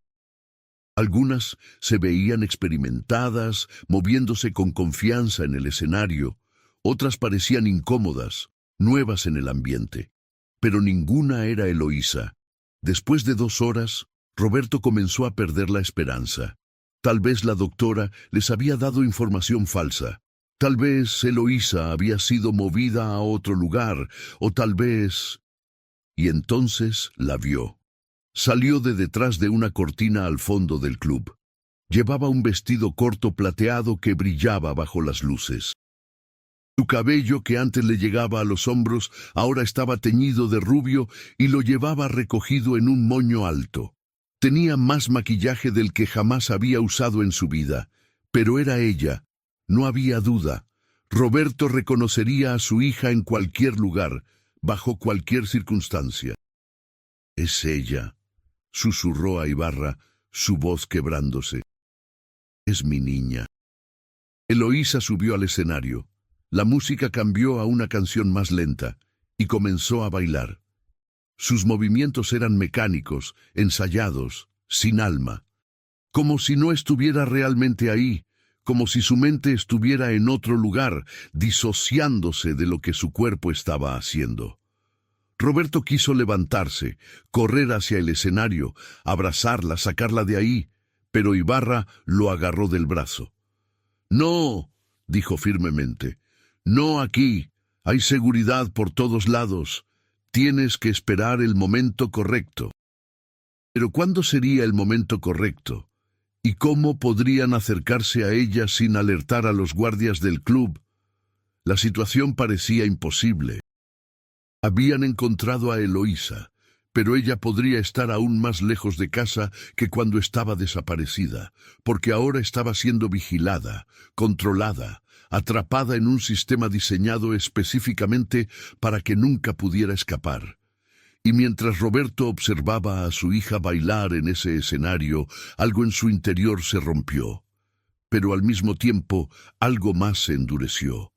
Algunas se veían experimentadas, moviéndose con confianza en el escenario. Otras parecían incómodas, nuevas en el ambiente. Pero ninguna era Eloísa. Después de 2 horas, Roberto comenzó a perder la esperanza. Tal vez la doctora les había dado información falsa. Tal vez Eloísa había sido movida a otro lugar, o tal vez... Y entonces la vio. Salió de detrás de una cortina al fondo del club. Llevaba un vestido corto plateado que brillaba bajo las luces. Su cabello, que antes le llegaba a los hombros, ahora estaba teñido de rubio y lo llevaba recogido en un moño alto. Tenía más maquillaje del que jamás había usado en su vida, pero era ella. No había duda. Roberto reconocería a su hija en cualquier lugar, bajo cualquier circunstancia. «Es ella», susurró a Ibarra, su voz quebrándose. «Es mi niña». Eloísa subió al escenario. La música cambió a una canción más lenta y comenzó a bailar. Sus movimientos eran mecánicos, ensayados, sin alma. Como si no estuviera realmente ahí, como si su mente estuviera en otro lugar, disociándose de lo que su cuerpo estaba haciendo. Roberto quiso levantarse, correr hacia el escenario, abrazarla, sacarla de ahí, pero Ibarra lo agarró del brazo. «No», dijo firmemente, «no aquí. Hay seguridad por todos lados. Tienes que esperar el momento correcto». Pero ¿cuándo sería el momento correcto? ¿Y cómo podrían acercarse a ella sin alertar a los guardias del club? La situación parecía imposible. Habían encontrado a Eloísa, pero ella podría estar aún más lejos de casa que cuando estaba desaparecida, porque ahora estaba siendo vigilada, controlada, atrapada en un sistema diseñado específicamente para que nunca pudiera escapar. Y mientras Roberto observaba a su hija bailar en ese escenario, algo en su interior se rompió. Pero al mismo tiempo, algo más se endureció.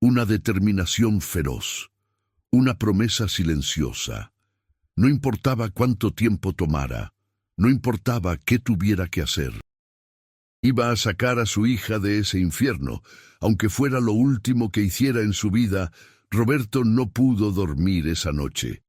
Una determinación feroz. Una promesa silenciosa. No importaba cuánto tiempo tomara. No importaba qué tuviera que hacer. Iba a sacar a su hija de ese infierno. Aunque fuera lo último que hiciera en su vida, Roberto no pudo dormir esa noche.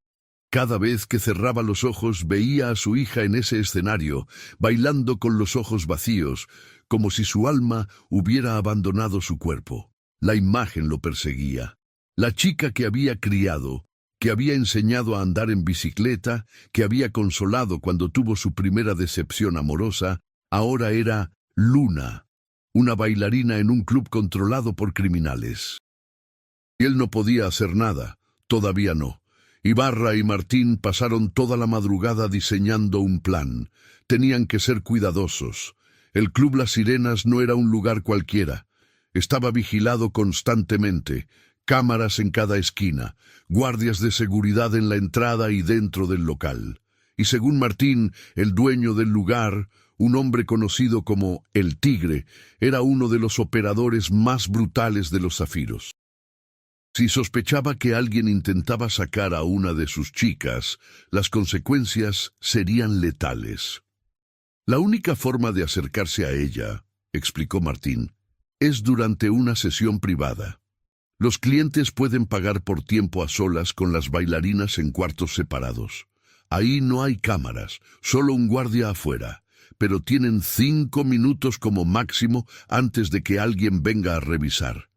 Cada vez que cerraba los ojos veía a su hija en ese escenario, bailando con los ojos vacíos, como si su alma hubiera abandonado su cuerpo. La imagen lo perseguía. La chica que había criado, que había enseñado a andar en bicicleta, que había consolado cuando tuvo su primera decepción amorosa, ahora era Luna, una bailarina en un club controlado por criminales. Y él no podía hacer nada, todavía no. Ibarra y Martín pasaron toda la madrugada diseñando un plan. Tenían que ser cuidadosos. El Club Las Sirenas no era un lugar cualquiera. Estaba vigilado constantemente, cámaras en cada esquina, guardias de seguridad en la entrada y dentro del local. Y según Martín, el dueño del lugar, un hombre conocido como El Tigre, era uno de los operadores más brutales de los zafiros. Si sospechaba que alguien intentaba sacar a una de sus chicas, las consecuencias serían letales. La única forma de acercarse a ella, explicó Martín, es durante una sesión privada. Los clientes pueden pagar por tiempo a solas con las bailarinas en cuartos separados. Ahí no hay cámaras, solo un guardia afuera, pero tienen 5 minutos como máximo antes de que alguien venga a revisar.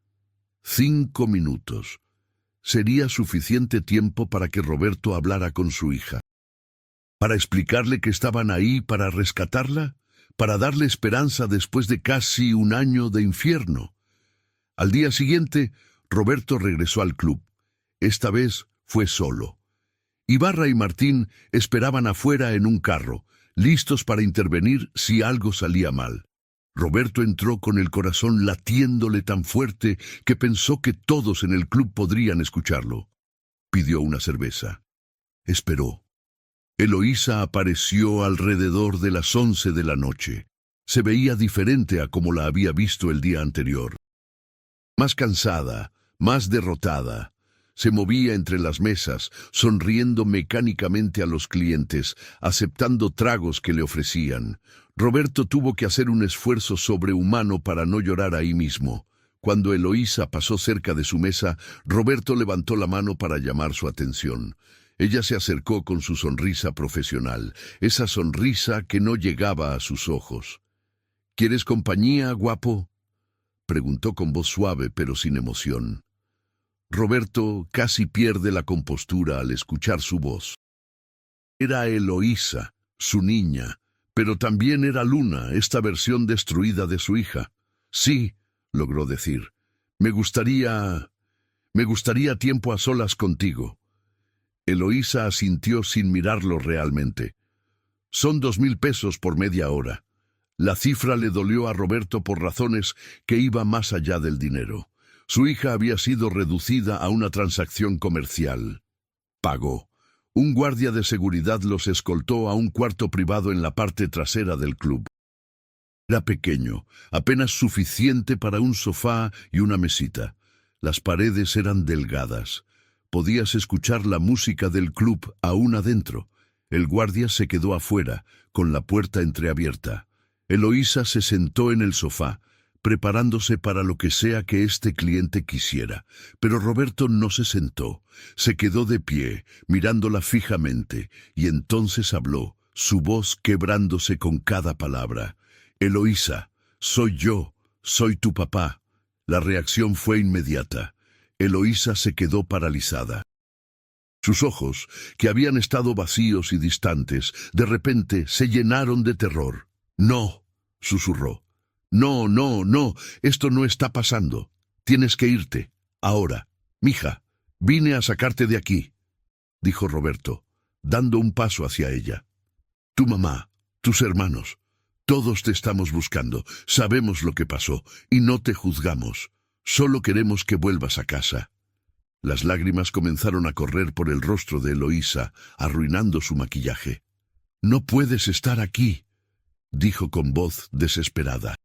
5 minutos. Sería suficiente tiempo para que Roberto hablara con su hija. Para explicarle que estaban ahí para rescatarla, para darle esperanza después de casi un año de infierno. Al día siguiente, Roberto regresó al club. Esta vez fue solo. Ibarra y Martín esperaban afuera en un carro, listos para intervenir si algo salía mal. Roberto entró con el corazón latiéndole tan fuerte que pensó que todos en el club podrían escucharlo. Pidió una cerveza. Esperó. Eloísa apareció alrededor de las 11 de la noche. Se veía diferente a como la había visto el día anterior. Más cansada, más derrotada. Se movía entre las mesas, sonriendo mecánicamente a los clientes, aceptando tragos que le ofrecían. Roberto tuvo que hacer un esfuerzo sobrehumano para no llorar ahí mismo. Cuando Eloísa pasó cerca de su mesa, Roberto levantó la mano para llamar su atención. Ella se acercó con su sonrisa profesional, esa sonrisa que no llegaba a sus ojos. «¿Quieres compañía, guapo?» preguntó con voz suave pero sin emoción. Roberto casi pierde la compostura al escuchar su voz. Era Eloísa, su niña, pero también era Luna, esta versión destruida de su hija. Sí, logró decir, me gustaría tiempo a solas contigo. Eloísa asintió sin mirarlo realmente. Son 2,000 pesos por media hora. La cifra le dolió a Roberto por razones que iban más allá del dinero. Su hija había sido reducida a una transacción comercial. Pagó. Un guardia de seguridad los escoltó a un cuarto privado en la parte trasera del club. Era pequeño, apenas suficiente para un sofá y una mesita. Las paredes eran delgadas. Podías escuchar la música del club aún adentro. El guardia se quedó afuera, con la puerta entreabierta. Eloísa se sentó en el sofá, preparándose para lo que sea que este cliente quisiera. Pero Roberto no se sentó. Se quedó de pie, mirándola fijamente, y entonces habló, su voz quebrándose con cada palabra. Eloísa, soy yo, soy tu papá. La reacción fue inmediata. Eloísa se quedó paralizada. Sus ojos, que habían estado vacíos y distantes, de repente se llenaron de terror. No, susurró. No, no, no, esto no está pasando. Tienes que irte, ahora. Mija, vine a sacarte de aquí, dijo Roberto, dando un paso hacia ella. Tu mamá, tus hermanos, todos te estamos buscando, sabemos lo que pasó y no te juzgamos. Solo queremos que vuelvas a casa. Las lágrimas comenzaron a correr por el rostro de Eloísa, arruinando su maquillaje. No puedes estar aquí, dijo con voz desesperada.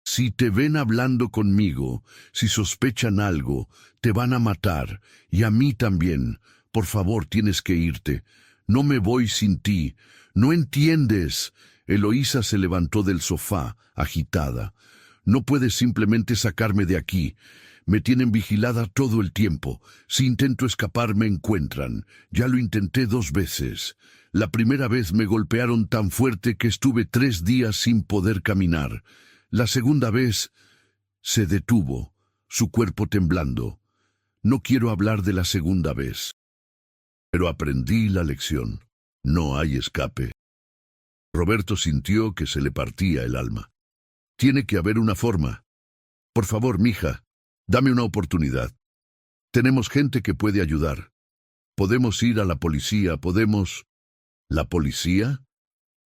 Si te ven hablando conmigo, si sospechan algo, te van a matar, y a mí también. Por favor, tienes que irte. No me voy sin ti. ¿No entiendes? Eloísa se levantó del sofá, agitada. No puedes simplemente sacarme de aquí. Me tienen vigilada todo el tiempo. Si intento escapar, me encuentran. Ya lo intenté 2 veces. La primera vez me golpearon tan fuerte que estuve 3 días sin poder caminar. La segunda vez se detuvo, su cuerpo temblando. No quiero hablar de la segunda vez. Pero aprendí la lección. No hay escape. Roberto sintió que se le partía el alma. Tiene que haber una forma. Por favor, mija, dame una oportunidad. Tenemos gente que puede ayudar. Podemos ir a la policía, podemos... ¿La policía?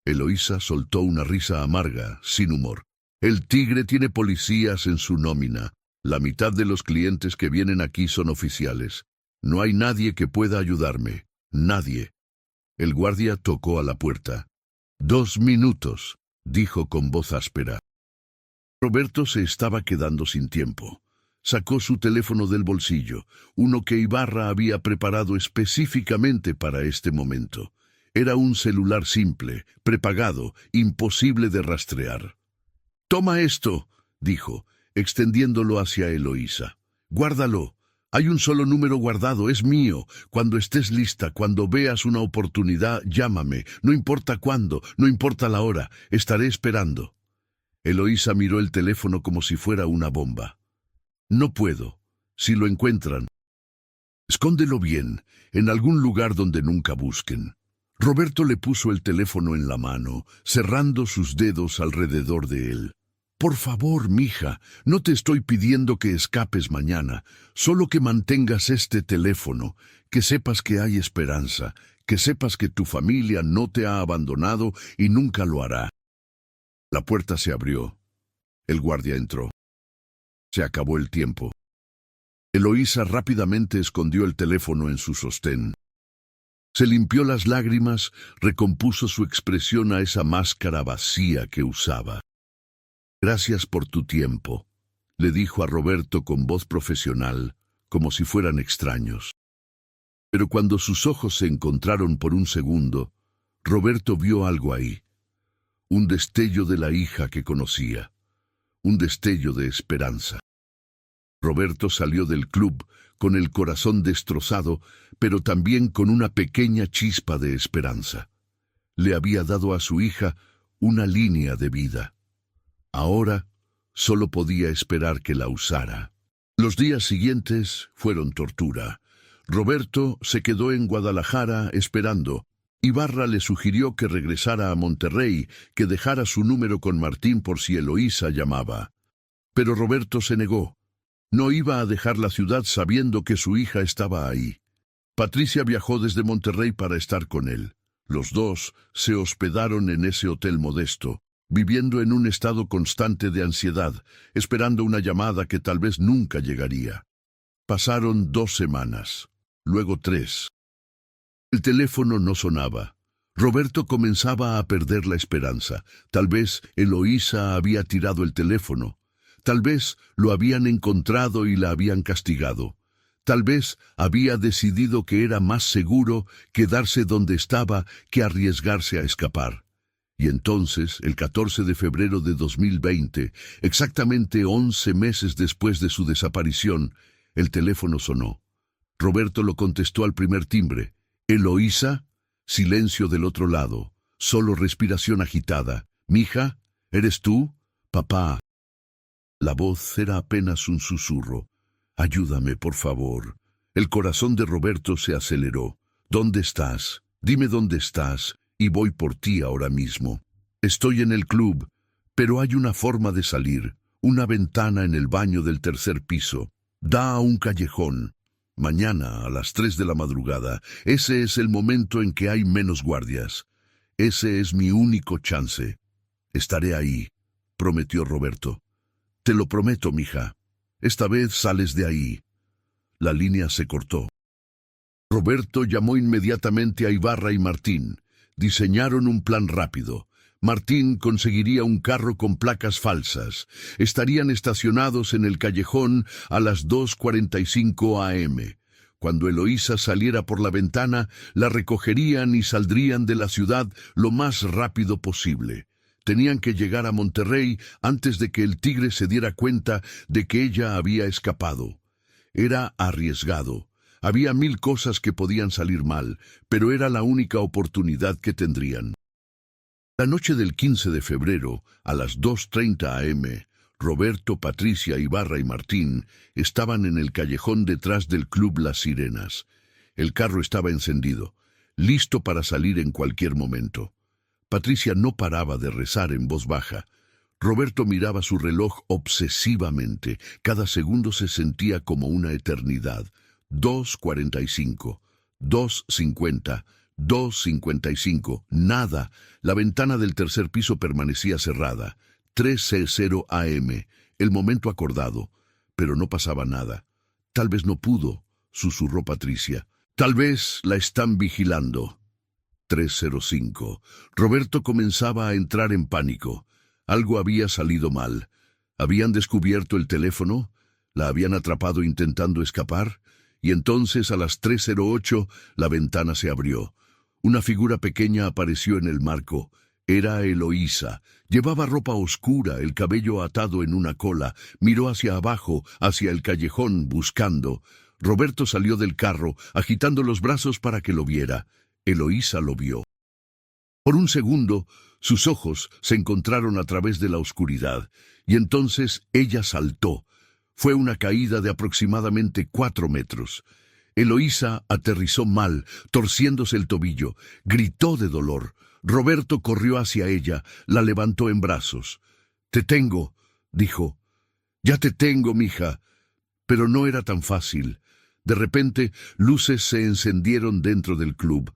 Eloísa soltó una risa amarga, sin humor. El Tigre tiene policías en su nómina. La mitad de los clientes que vienen aquí son oficiales. No hay nadie que pueda ayudarme. Nadie. El guardia tocó a la puerta. 2 minutos, dijo con voz áspera. Roberto se estaba quedando sin tiempo. Sacó su teléfono del bolsillo, uno que Ibarra había preparado específicamente para este momento. Era un celular simple, prepagado, imposible de rastrear. «Toma esto», dijo, extendiéndolo hacia Eloísa. «Guárdalo. Hay un solo número guardado, es mío. Cuando estés lista, cuando veas una oportunidad, llámame. No importa cuándo, no importa la hora, estaré esperando». Eloísa miró el teléfono como si fuera una bomba. «No puedo. Si lo encuentran, escóndelo bien, en algún lugar donde nunca busquen». Roberto le puso el teléfono en la mano, cerrando sus dedos alrededor de él. «Por favor, mija, no te estoy pidiendo que escapes mañana, solo que mantengas este teléfono, que sepas que hay esperanza, que sepas que tu familia no te ha abandonado y nunca lo hará». La puerta se abrió. El guardia entró. Se acabó el tiempo. Eloísa rápidamente escondió el teléfono en su sostén. Se limpió las lágrimas, recompuso su expresión a esa máscara vacía que usaba. «Gracias por tu tiempo», le dijo a Roberto con voz profesional, como si fueran extraños. Pero cuando sus ojos se encontraron por un segundo, Roberto vio algo ahí. Un destello de la hija que conocía. Un destello de esperanza. Roberto salió del club con el corazón destrozado, pero también con una pequeña chispa de esperanza. Le había dado a su hija una línea de vida. Ahora Solo podía esperar que la usara. Los días siguientes fueron tortura. Roberto se quedó en Guadalajara esperando. Ibarra le sugirió que regresara a Monterrey, que dejara su número con Martín por si Eloísa llamaba. Pero Roberto se negó. No iba a dejar la ciudad sabiendo que su hija estaba ahí. Patricia viajó desde Monterrey para estar con él. Los dos se hospedaron en ese hotel modesto, viviendo en un estado constante de ansiedad, esperando una llamada que tal vez nunca llegaría. Pasaron 2 semanas, luego 3. El teléfono no sonaba. Roberto comenzaba a perder la esperanza. Tal vez Eloísa había tirado el teléfono. Tal vez lo habían encontrado y la habían castigado. Tal vez había decidido que era más seguro quedarse donde estaba que arriesgarse a escapar. Y entonces, el 14 de febrero de 2020, exactamente 11 meses después de su desaparición, el teléfono sonó. Roberto lo contestó al primer timbre. «¿Eloísa?» Silencio del otro lado, solo respiración agitada. «Mija, ¿eres tú?» «Papá». La voz era apenas un susurro. «Ayúdame, por favor». El corazón de Roberto se aceleró. «¿Dónde estás? Dime dónde estás, y voy por ti ahora mismo». «Estoy en el club, pero hay una forma de salir, una ventana en el baño del 3er piso. Da a un callejón. Mañana, a las 3 de la madrugada, ese es el momento en que hay menos guardias. Ese es mi único chance. Estaré ahí», prometió Roberto. «Te lo prometo, mija. Esta vez sales de ahí». La línea se cortó. Roberto llamó inmediatamente a Ibarra y Martín. Diseñaron un plan rápido. Martín conseguiría un carro con placas falsas. Estarían estacionados en el callejón a las 2:45 a.m. Cuando Eloísa saliera por la ventana, la recogerían y saldrían de la ciudad lo más rápido posible. Tenían que llegar a Monterrey antes de que el tigre se diera cuenta de que ella había escapado. Era arriesgado. Había 1000 cosas que podían salir mal, pero era la única oportunidad que tendrían. La noche del 15 de febrero, a las 2:30 a.m., Roberto, Patricia, Ibarra y Martín estaban en el callejón detrás del Club Las Sirenas. El carro estaba encendido, listo para salir en cualquier momento. Patricia no paraba de rezar en voz baja. Roberto miraba su reloj obsesivamente. Cada segundo se sentía como una eternidad. 2:45, 2:50, 2:55, nada. La ventana del 3er piso permanecía cerrada. 3:00 a.m., el momento acordado, pero no pasaba nada. «Tal vez no pudo», susurró Patricia. «Tal vez la están vigilando». 3:05. Roberto comenzaba a entrar en pánico. Algo había salido mal. ¿Habían descubierto el teléfono? ¿La habían atrapado intentando escapar? Y entonces, a las 3:08, la ventana se abrió. Una figura pequeña apareció en el marco. Era Eloísa. Llevaba ropa oscura, el cabello atado en una cola. Miró hacia abajo, hacia el callejón, buscando. Roberto salió del carro, agitando los brazos para que lo viera. Eloísa lo vio. Por un segundo, sus ojos se encontraron a través de la oscuridad, y entonces ella saltó. Fue una caída de aproximadamente 4 metros. Eloísa aterrizó mal, torciéndose el tobillo. Gritó de dolor. Roberto corrió hacia ella, la levantó en brazos. «Te tengo», dijo. «Ya te tengo, mija». Pero no era tan fácil. De repente, luces se encendieron dentro del club.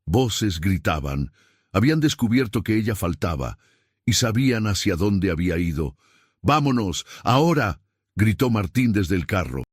Voces gritaban. Habían descubierto que ella faltaba, y sabían hacia dónde había ido. «¡Vámonos, ahora!», gritó Martín desde el carro.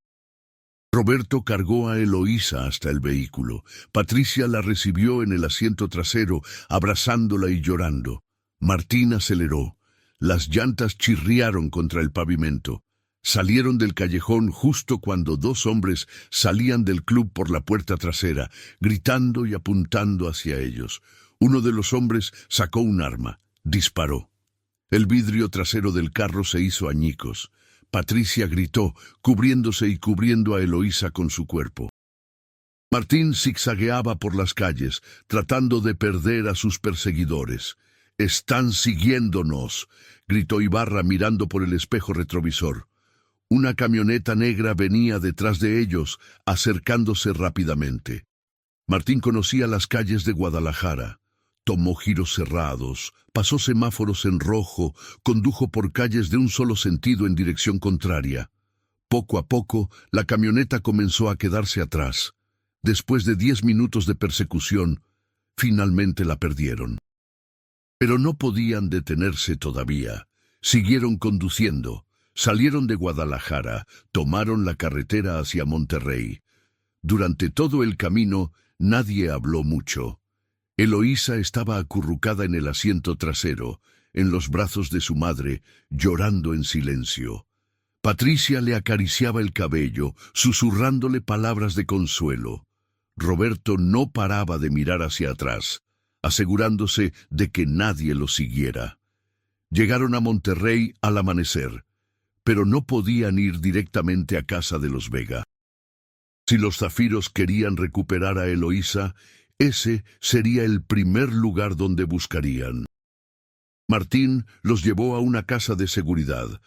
Roberto cargó a Eloísa hasta el vehículo. Patricia la recibió en el asiento trasero, abrazándola y llorando. Martín aceleró. Las llantas chirriaron contra el pavimento. Salieron del callejón justo cuando 2 hombres salían del club por la puerta trasera, gritando y apuntando hacia ellos. Uno de los hombres sacó un arma. Disparó. El vidrio trasero del carro se hizo añicos. Patricia gritó, cubriéndose y cubriendo a Eloísa con su cuerpo. Martín zigzagueaba por las calles, tratando de perder a sus perseguidores. «Están siguiéndonos», gritó Ibarra mirando por el espejo retrovisor. Una camioneta negra venía detrás de ellos, acercándose rápidamente. Martín conocía las calles de Guadalajara. Tomó giros cerrados, pasó semáforos en rojo, condujo por calles de un solo sentido en dirección contraria. Poco a poco, la camioneta comenzó a quedarse atrás. Después de 10 minutos de persecución, finalmente la perdieron. Pero no podían detenerse todavía. Siguieron conduciendo. Salieron de Guadalajara, tomaron la carretera hacia Monterrey. Durante todo el camino, nadie habló mucho. Eloísa estaba acurrucada en el asiento trasero, en los brazos de su madre, llorando en silencio. Patricia le acariciaba el cabello, susurrándole palabras de consuelo. Roberto no paraba de mirar hacia atrás, asegurándose de que nadie lo siguiera. Llegaron a Monterrey al amanecer, pero no podían ir directamente a casa de los Vega. Si los Zafiros querían recuperar a Eloísa, ese sería el primer lugar donde buscarían. Martín los llevó a una casa de seguridad,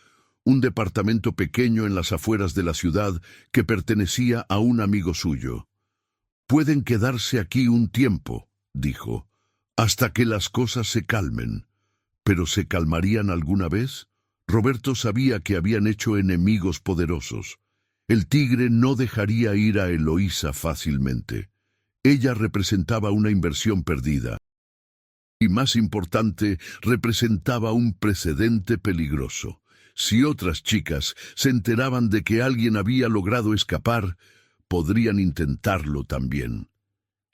un departamento pequeño en las afueras de la ciudad que pertenecía a un amigo suyo. «Pueden quedarse aquí un tiempo», dijo, «hasta que las cosas se calmen». ¿Pero se calmarían alguna vez? Roberto sabía que habían hecho enemigos poderosos. El tigre no dejaría ir a Eloísa fácilmente. Ella representaba una inversión perdida. Y más importante, representaba un precedente peligroso. Si otras chicas se enteraban de que alguien había logrado escapar, podrían intentarlo también.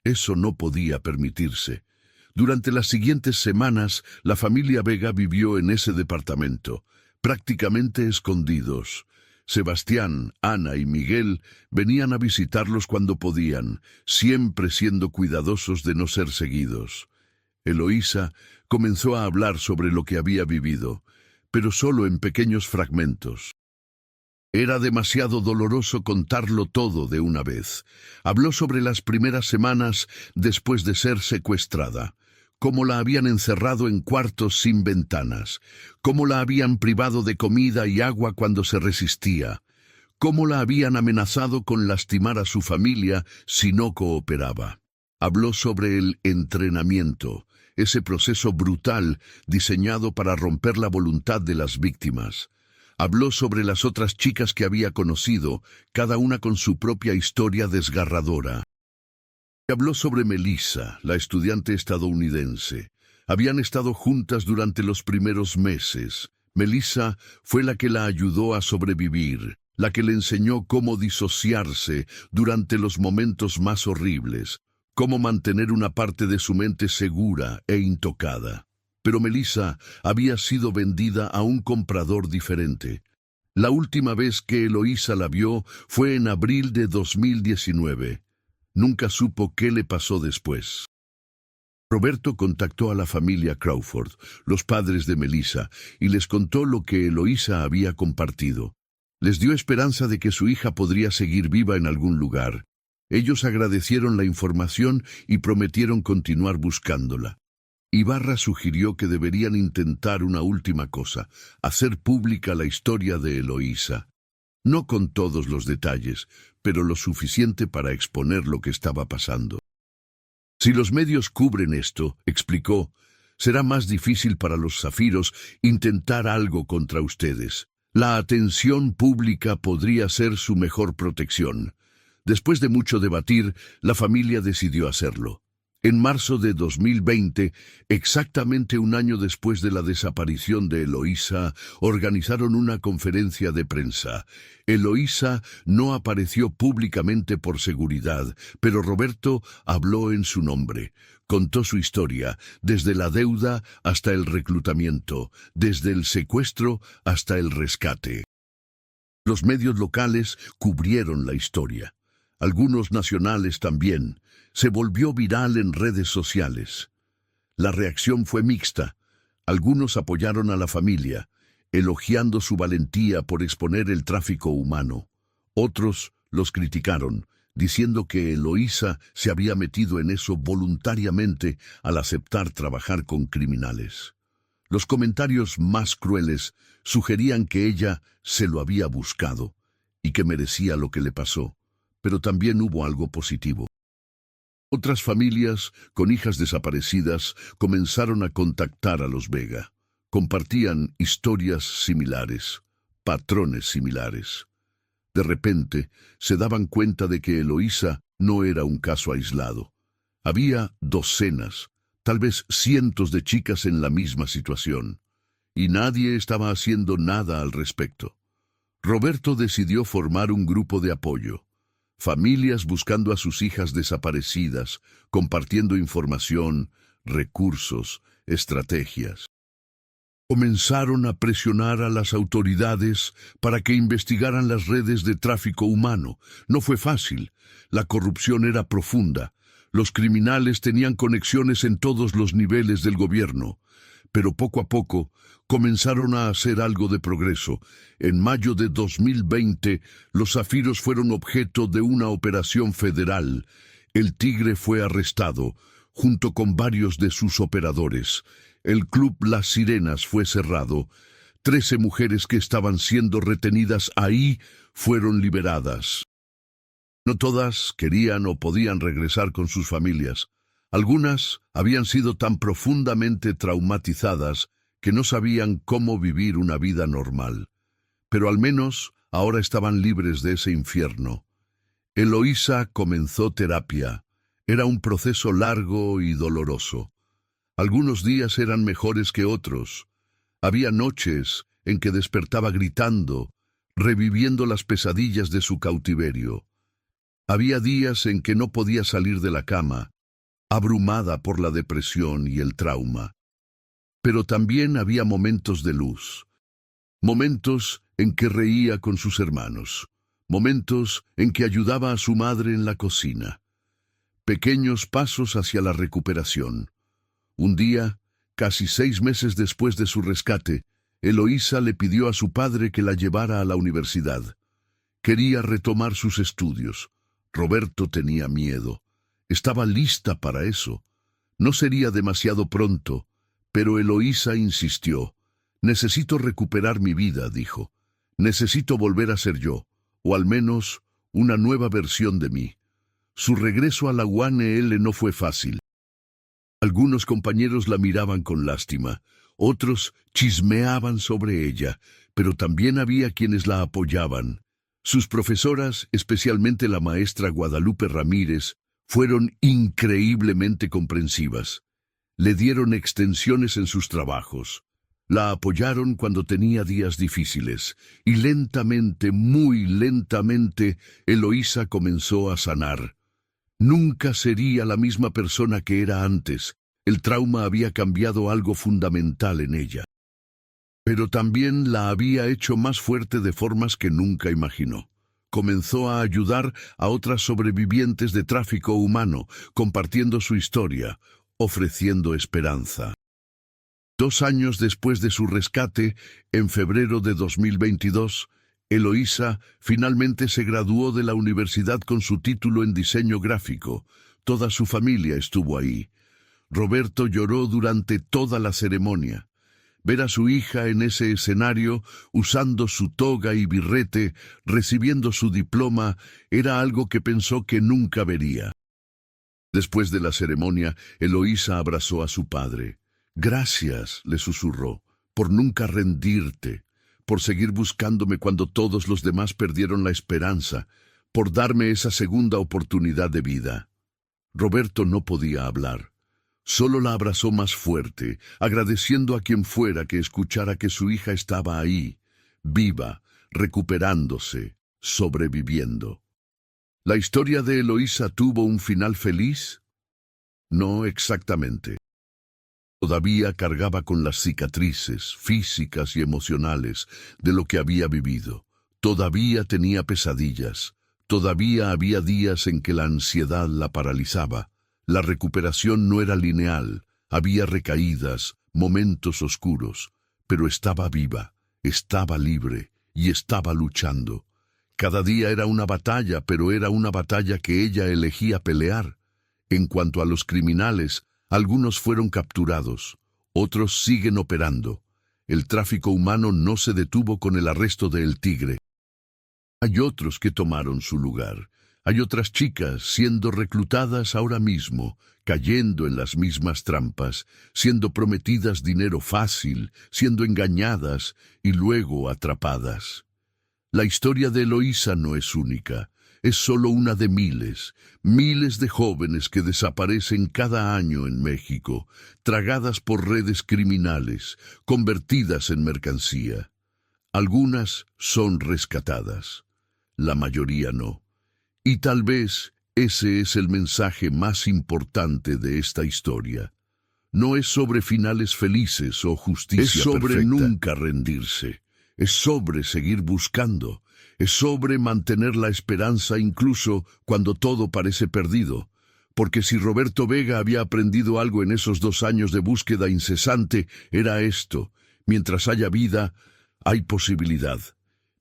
Eso no podía permitirse. Durante las siguientes semanas, la familia Vega vivió en ese departamento, prácticamente escondidos. Sebastián, Ana y Miguel venían a visitarlos cuando podían, siempre siendo cuidadosos de no ser seguidos. Eloísa comenzó a hablar sobre lo que había vivido, pero solo en pequeños fragmentos. Era demasiado doloroso contarlo todo de una vez. Habló sobre las primeras semanas después de ser secuestrada, cómo la habían encerrado en cuartos sin ventanas, cómo la habían privado de comida y agua cuando se resistía, cómo la habían amenazado con lastimar a su familia si no cooperaba. Habló sobre el entrenamiento, ese proceso brutal diseñado para romper la voluntad de las víctimas. Habló sobre las otras chicas que había conocido, cada una con su propia historia desgarradora. Habló sobre Melissa, la estudiante estadounidense. Habían estado juntas durante los primeros meses. Melissa fue la que la ayudó a sobrevivir, la que le enseñó cómo disociarse durante los momentos más horribles, cómo mantener una parte de su mente segura e intocada. Pero Melissa había sido vendida a un comprador diferente. La última vez que Eloísa la vio fue en abril de 2019. Nunca supo qué le pasó después. Roberto contactó a la familia Crawford, los padres de Melissa, y les contó lo que Eloísa había compartido. Les dio esperanza de que su hija podría seguir viva en algún lugar. Ellos agradecieron la información y prometieron continuar buscándola. Ibarra sugirió que deberían intentar una última cosa, hacer pública la historia de Eloísa. No con todos los detalles, pero lo suficiente para exponer lo que estaba pasando. Si los medios cubren esto, explicó, será más difícil para los Zafiros intentar algo contra ustedes. La atención pública podría ser su mejor protección. Después de mucho debatir, la familia decidió hacerlo. En marzo de 2020, exactamente un año después de la desaparición de Eloísa, organizaron una conferencia de prensa. Eloísa no apareció públicamente por seguridad, pero Roberto habló en su nombre. Contó su historia, desde la deuda hasta el reclutamiento, desde el secuestro hasta el rescate. Los medios locales cubrieron la historia. Algunos nacionales también. Se volvió viral en redes sociales. La reacción fue mixta. Algunos apoyaron a la familia, elogiando su valentía por exponer el tráfico humano. Otros los criticaron, diciendo que Eloísa se había metido en eso voluntariamente al aceptar trabajar con criminales. Los comentarios más crueles sugerían que ella se lo había buscado y que merecía lo que le pasó, pero también hubo algo positivo. Otras familias con hijas desaparecidas comenzaron a contactar a los Vega. Compartían historias similares, patrones similares. De repente, se daban cuenta de que Eloísa no era un caso aislado. Había docenas, tal vez cientos de chicas en la misma situación, y nadie estaba haciendo nada al respecto. Roberto decidió formar un grupo de apoyo. Familias buscando a sus hijas desaparecidas, compartiendo información, recursos, estrategias. Comenzaron a presionar a las autoridades para que investigaran las redes de tráfico humano. No fue fácil. La corrupción era profunda. Los criminales tenían conexiones en todos los niveles del gobierno. Pero poco a poco comenzaron a hacer algo de progreso. En mayo de 2020, los zafiros fueron objeto de una operación federal. El Tigre fue arrestado, junto con varios de sus operadores. El club Las Sirenas fue cerrado. 13 mujeres que estaban siendo retenidas ahí fueron liberadas. No todas querían o podían regresar con sus familias. Algunas habían sido tan profundamente traumatizadas que no sabían cómo vivir una vida normal. Pero al menos ahora estaban libres de ese infierno. Eloísa comenzó terapia. Era un proceso largo y doloroso. Algunos días eran mejores que otros. Había noches en que despertaba gritando, reviviendo las pesadillas de su cautiverio. Había días en que no podía salir de la cama, abrumada por la depresión y el trauma. Pero también había momentos de luz, momentos en que reía con sus hermanos, momentos en que ayudaba a su madre en la cocina. Pequeños pasos hacia la recuperación. Un día, casi 6 meses después de su rescate, Eloísa le pidió a su padre que la llevara a la universidad. Quería retomar sus estudios. Roberto tenía miedo. Estaba lista para eso. No sería demasiado pronto, pero Eloísa insistió. Necesito recuperar mi vida, dijo. Necesito volver a ser yo, o al menos una nueva versión de mí. Su regreso a la UNL no fue fácil. Algunos compañeros la miraban con lástima, otros chismeaban sobre ella, pero también había quienes la apoyaban. Sus profesoras, especialmente la maestra Guadalupe Ramírez, fueron increíblemente comprensivas. Le dieron extensiones en sus trabajos. La apoyaron cuando tenía días difíciles, y lentamente, muy lentamente, Eloísa comenzó a sanar. Nunca sería la misma persona que era antes. El trauma había cambiado algo fundamental en ella. Pero también la había hecho más fuerte de formas que nunca imaginó. Comenzó a ayudar a otras sobrevivientes de tráfico humano, compartiendo su historia, ofreciendo esperanza. 2 años después de su rescate, en febrero de 2022, Eloísa finalmente se graduó de la universidad con su título en diseño gráfico. Toda su familia estuvo ahí. Roberto lloró durante toda la ceremonia. Ver a su hija en ese escenario, usando su toga y birrete, recibiendo su diploma, era algo que pensó que nunca vería. Después de la ceremonia, Eloísa abrazó a su padre. «Gracias», le susurró, «por nunca rendirte, por seguir buscándome cuando todos los demás perdieron la esperanza, por darme esa segunda oportunidad de vida». Roberto no podía hablar. Solo la abrazó más fuerte, agradeciendo a quien fuera que escuchara que su hija estaba ahí, viva, recuperándose, sobreviviendo. ¿La historia de Eloísa tuvo un final feliz? No exactamente. Todavía cargaba con las cicatrices físicas y emocionales de lo que había vivido. Todavía tenía pesadillas. Todavía había días en que la ansiedad la paralizaba. La recuperación no era lineal. Había recaídas, momentos oscuros. Pero estaba viva, estaba libre y estaba luchando. Cada día era una batalla, pero era una batalla que ella elegía pelear. En cuanto a los criminales, algunos fueron capturados, otros siguen operando. El tráfico humano no se detuvo con el arresto de El Tigre. Hay otros que tomaron su lugar. Hay otras chicas siendo reclutadas ahora mismo, cayendo en las mismas trampas, siendo prometidas dinero fácil, siendo engañadas y luego atrapadas. La historia de Eloísa no es única, es solo una de miles, miles de jóvenes que desaparecen cada año en México, tragadas por redes criminales, convertidas en mercancía. Algunas son rescatadas, la mayoría no. Y tal vez ese es el mensaje más importante de esta historia. No es sobre finales felices o justicia perfecta. Es sobre nunca rendirse. Es sobre seguir buscando. Es sobre mantener la esperanza incluso cuando todo parece perdido. Porque si Roberto Vega había aprendido algo en esos 2 años de búsqueda incesante, era esto: mientras haya vida, hay posibilidad.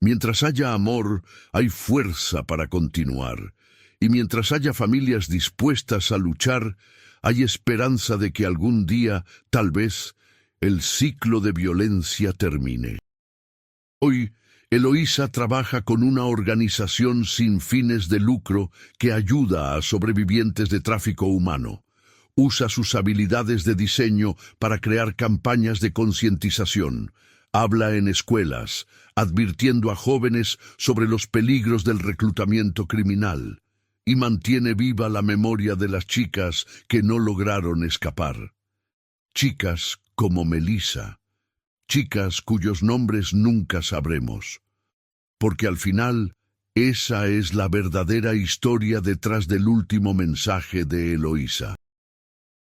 Mientras haya amor, hay fuerza para continuar. Y mientras haya familias dispuestas a luchar, hay esperanza de que algún día, tal vez, el ciclo de violencia termine. Hoy, Eloísa trabaja con una organización sin fines de lucro que ayuda a sobrevivientes de tráfico humano. Usa sus habilidades de diseño para crear campañas de concientización. Habla en escuelas, advirtiendo a jóvenes sobre los peligros del reclutamiento criminal, y mantiene viva la memoria de las chicas que no lograron escapar. Chicas como Melissa, chicas cuyos nombres nunca sabremos, porque al final esa es la verdadera historia detrás del último mensaje de Eloísa.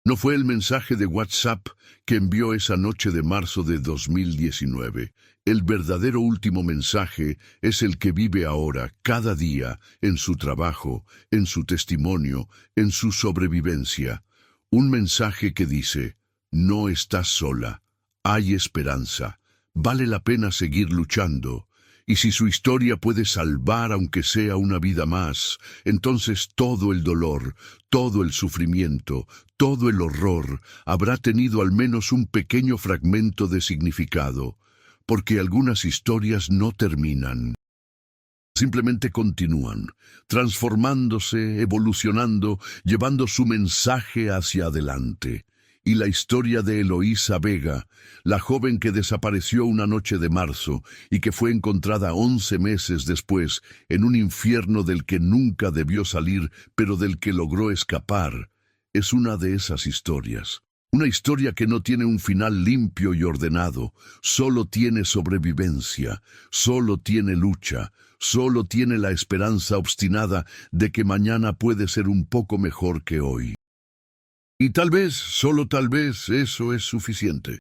No fue el mensaje de WhatsApp que envió esa noche de marzo de 2019. El verdadero último mensaje es el que vive ahora, cada día, en su trabajo, en su testimonio, en su sobrevivencia. Un mensaje que dice: no estás sola, hay esperanza, vale la pena seguir luchando. Y si su historia puede salvar aunque sea una vida más, entonces todo el dolor, todo el sufrimiento, todo el horror habrá tenido al menos un pequeño fragmento de significado, porque algunas historias no terminan. Simplemente continúan, transformándose, evolucionando, llevando su mensaje hacia adelante. Y la historia de Eloísa Vega, la joven que desapareció una noche de marzo y que fue encontrada 11 meses después en un infierno del que nunca debió salir, pero del que logró escapar, es una de esas historias. Una historia que no tiene un final limpio y ordenado, solo tiene sobrevivencia, solo tiene lucha, solo tiene la esperanza obstinada de que mañana puede ser un poco mejor que hoy. Y tal vez, solo tal vez, eso es suficiente.